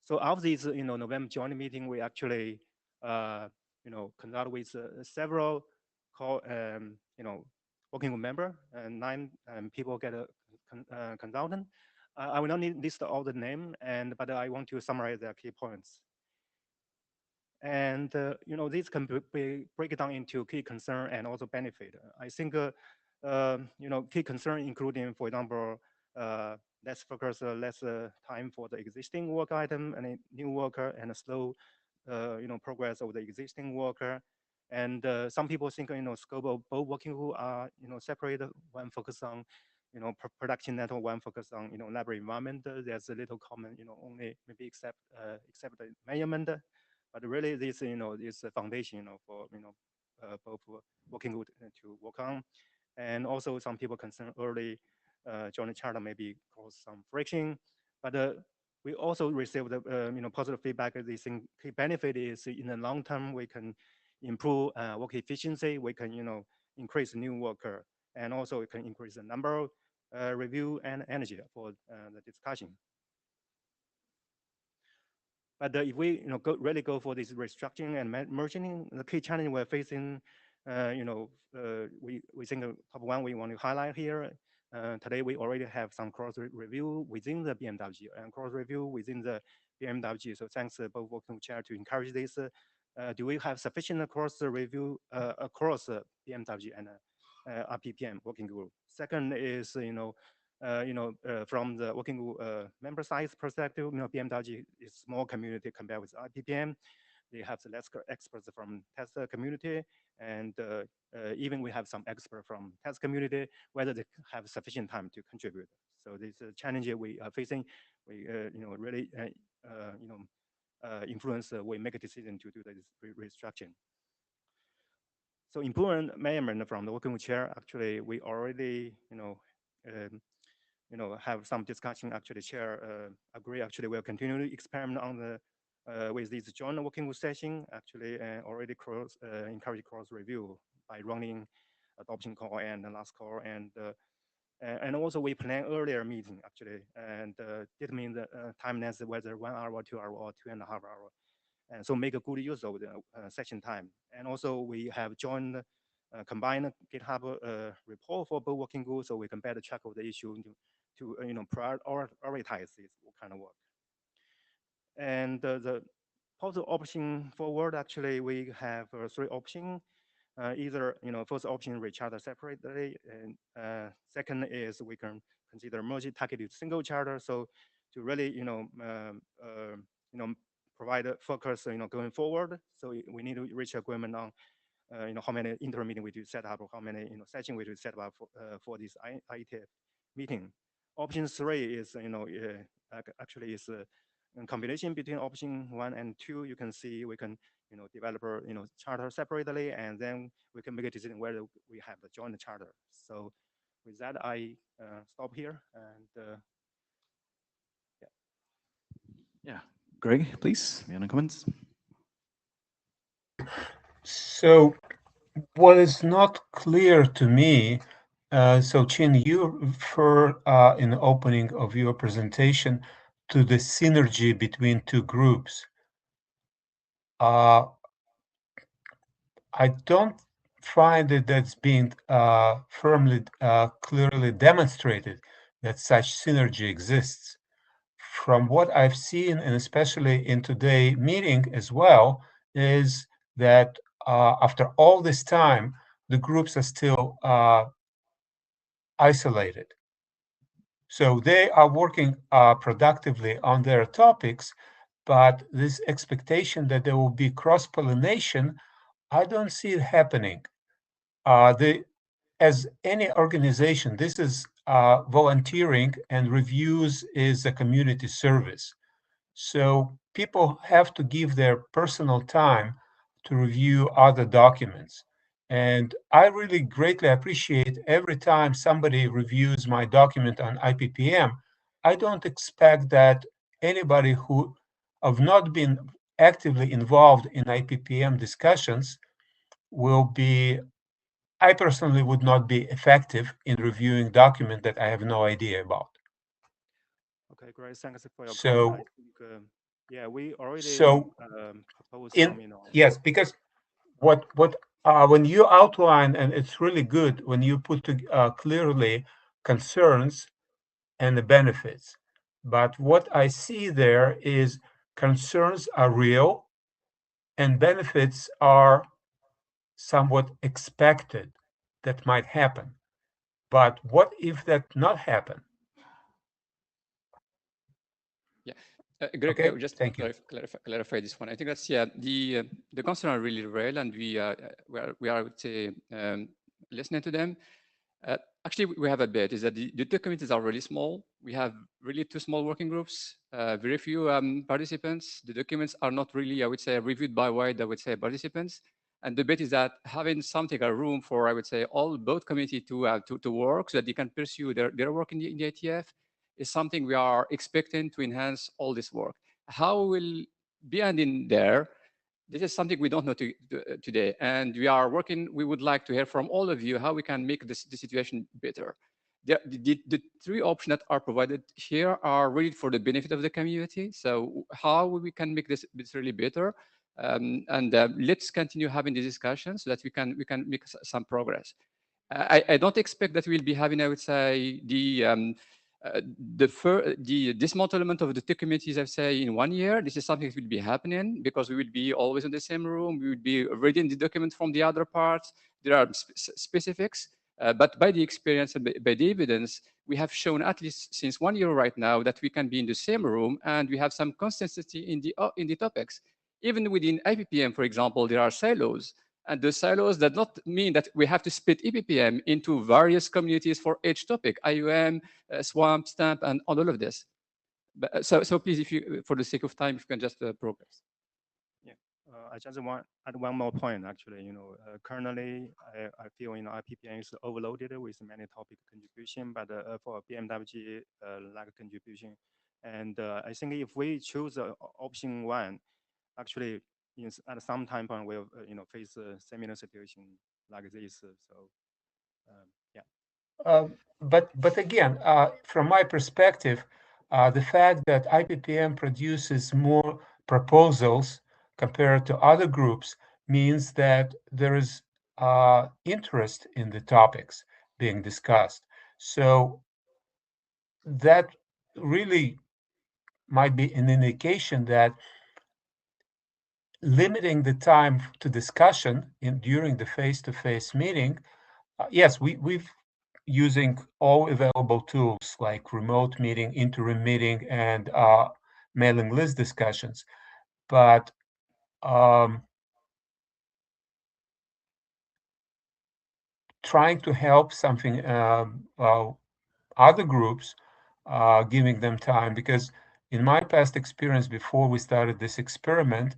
Speaker 20: So after this November joint meeting, we actually conduct with several working group member and 9 people get a consultant. I will not need list all the name, but I want to summarize their key points. And this can be break down into key concern and also benefit. I think key concern including, for example, less focus, less time for the existing work item and a new worker, and a slow progress of the existing worker. And some people think scope of both working group are separated. One focus on production network, one focus on library environment. There's a little common only maybe except the measurement. But really, this is a foundation for both working group to work on. And also, some people concern early joint charter maybe cause some friction. But we also received positive feedback. This key benefit is in the long term we can improve work efficiency. We can increase new worker, and also we can increase the number of review and energy for the discussion. But if we really go for this restructuring and merging, the key challenge we're facing, we think top one we want to highlight here. Today we already have some cross review within the BMWG and cross review within the BMWG. So thanks both working chair to encourage this. Do we have sufficient cross review across BMWG and IPPM working group? Second is from the working group member size perspective, BMWG is small community compared with IPPM. They have less experts from test community, and even we have some experts from test community, whether they have sufficient time to contribute. So this is a challenge we are facing. We really influence we make a decision to do this restructuring. So important measurement from the working group chair. Actually, we already have some discussion. Actually, chair agree. Actually, we'll continue to experiment on the with this joint working group session. Actually, already encourage cross review by running adoption call and the last call, and also we plan earlier meeting actually, and determine the time length, whether 1 hour, 2 hour, or 2.5 hours. And so make a good use of the session time. And also we have joined combined GitHub report for both working groups, so we can better track of the issue to prioritize this kind of work. And the possible option forward, actually, we have 3 options. Either first option recharter separately, and second is we can consider merge targeted single charter. So to really provide a focus going forward. So we need to reach agreement on how many interim meeting we do set up, or how many session we do set up for this IETF meeting. Option 3 is actually is a combination between option 1 and 2. You can see we can develop charter separately, and then we can make a decision whether we have the joint charter. So with that, I stop here, and
Speaker 1: yeah. Greg, please, any comments?
Speaker 15: So what is not clear to me, so Chin, you refer in the opening of your presentation to the synergy between 2 groups. I don't find that that's being firmly, clearly demonstrated that such synergy exists. From what I've seen, and especially in today's meeting as well, is that after all this time, the groups are still isolated. So they are working productively on their topics, but this expectation that there will be cross-pollination, I don't see it happening. As any organization, this is volunteering, and reviews is a community service. So people have to give their personal time to review other documents. And I really greatly appreciate every time somebody reviews my document on IPPM. I don't expect that anybody who have not been actively involved in IPPM discussions will be, I personally would not be effective in reviewing document that I have no idea about.
Speaker 20: Okay, great. Thanks for your
Speaker 15: So,
Speaker 20: comment. I think, yeah, we already proposed
Speaker 15: in,
Speaker 20: some,
Speaker 15: yes, because what when you outline, and it's really good when you put clearly concerns and the benefits. But what I see there is concerns are real, and benefits are somewhat expected that might happen. But what if that not happen?
Speaker 5: Yeah, Greg,
Speaker 15: Okay,
Speaker 5: just
Speaker 15: thank you.
Speaker 5: clarify this one. I think that's the concerns are really real, and we are I would say listening to them. Actually, we have a bit is that the two committees are really small. We have really two small working groups, very few participants. The documents are not really, I would say, reviewed by wide, I would say, participants. And the bit is that having something, a room for, I would say, all both committee to work so that they can pursue their work in the IETF is something we are expecting to enhance all this work. How will be ending there? This is something we don't know today, and we are working. We would like to hear from all of you how we can make the situation better. The three options that are provided here are really for the benefit of the community. So how we can make this really better, and let's continue having the discussion so that we can make some progress. I don't expect that we'll be having, I would say, the dismantlement of the two committees, I would say, in 1 year. This is something that will be happening because we will be always in the same room. We will be reading the document from the other parts. There are specifics, but by the experience and by the evidence, we have shown at least since 1 year right now that we can be in the same room and we have some consistency in the topics. Even within IPPM, for example, there are silos. And the silos does not mean that we have to split IPPM into various communities for each topic, IUM, SWAMP, STAMP, and all of this. But, so please, if you, for the sake of time, if you can just progress.
Speaker 20: Yeah, I just want add one more point. Actually, currently I feel IPPM is overloaded with many topic contribution, but for BMWG lack contribution, and I think if we choose option one, actually at some time point we'll face a similar situation like this. So yeah.
Speaker 15: But again, from my perspective, the fact that IPPM produces more proposals compared to other groups means that there is interest in the topics being discussed. So that really might be an indication that limiting the time to discussion during the face-to-face meeting, yes, we've using all available tools like remote meeting, interim meeting, and mailing list discussions. But trying to help something other groups, giving them time, because in my past experience before we started this experiment,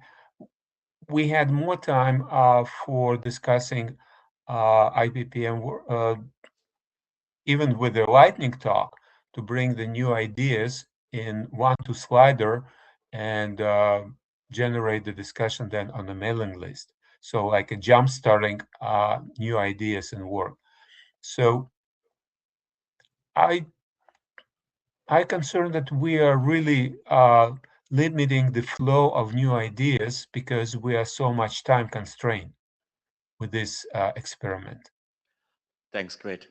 Speaker 15: we had more time for discussing IPPM, even with the lightning talk, to bring the new ideas in 1-2 slider and generate the discussion then on the mailing list. So like a jump starting new ideas and work. So I concern that we are really limiting the flow of new ideas because we are so much time constrained with this experiment.
Speaker 13: Thanks, Greg.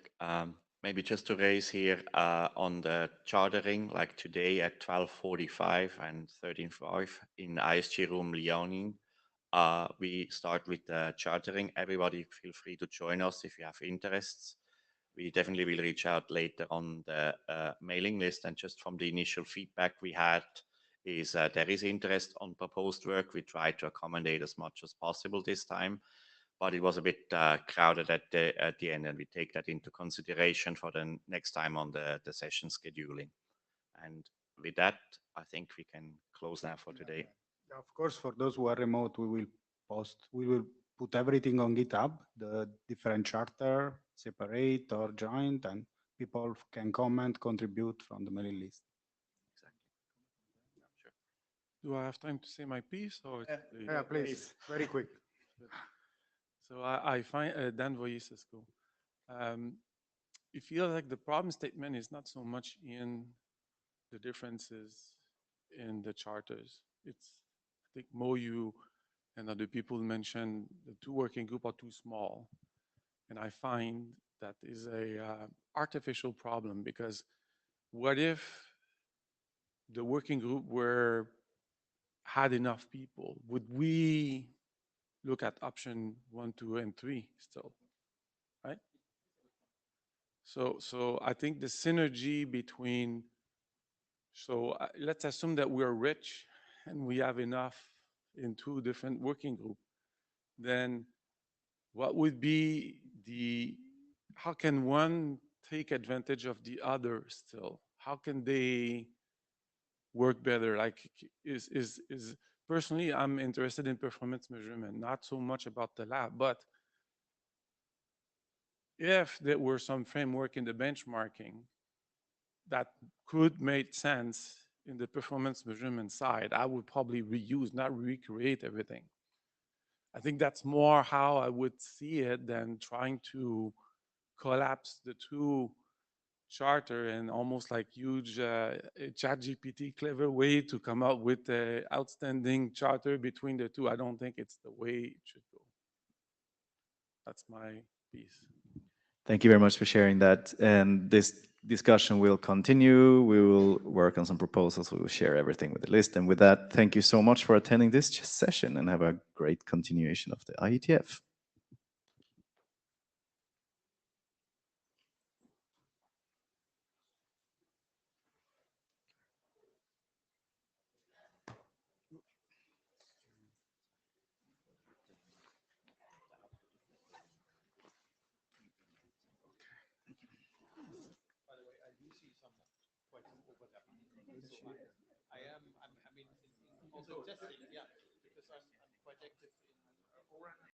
Speaker 13: Maybe just to raise here on the chartering, like today at 12:45 and 13:05 in ISG room Liaoning, we start with the chartering. Everybody feel free to join us if you have interests. We definitely will reach out later on the mailing list. And just from the initial feedback we had is there is interest on proposed work. We try to accommodate as much as possible this time, but it was a bit crowded at the end, and we take that into consideration for the next time on the session scheduling. And with that, I think we can close now for today.
Speaker 2: Of course, for those who are remote, we will put everything on GitHub, the different charter, separate or joint, and people can comment, contribute from the mailing list.
Speaker 21: Do I have time to say my piece? Or
Speaker 2: yeah, please, very quick.
Speaker 21: So I find Dan Voyesescu. You feel like the problem statement is not so much in the differences in the charters. It's, I think, more you and other people mentioned the two working group are too small. And I find that is a artificial problem, because what if the working group had enough people? Would we look at option 1, 2, and 3 still, right? So I think the synergy between, let's assume that we're rich and we have enough in 2 different working groups. Then what would be how can one take advantage of the other still? How can they work better? Like, is personally, I'm interested in performance measurement, not so much about the lab, but if there were some framework in the benchmarking that could make sense in the performance measurement side, I would probably reuse, not recreate everything. I think that's more how I would see it than trying to collapse the 2 charter and almost like huge ChatGPT clever way to come up with an outstanding charter between the 2. I don't think it's the way it should go. That's my piece.
Speaker 4: Thank you very much for sharing that. And this discussion will continue. We will work on some proposals. We will share everything with the list. And with that, thank you so much for attending this session and have a great continuation of the IETF.
Speaker 12: I mean, also just, yeah, because I'm quite active in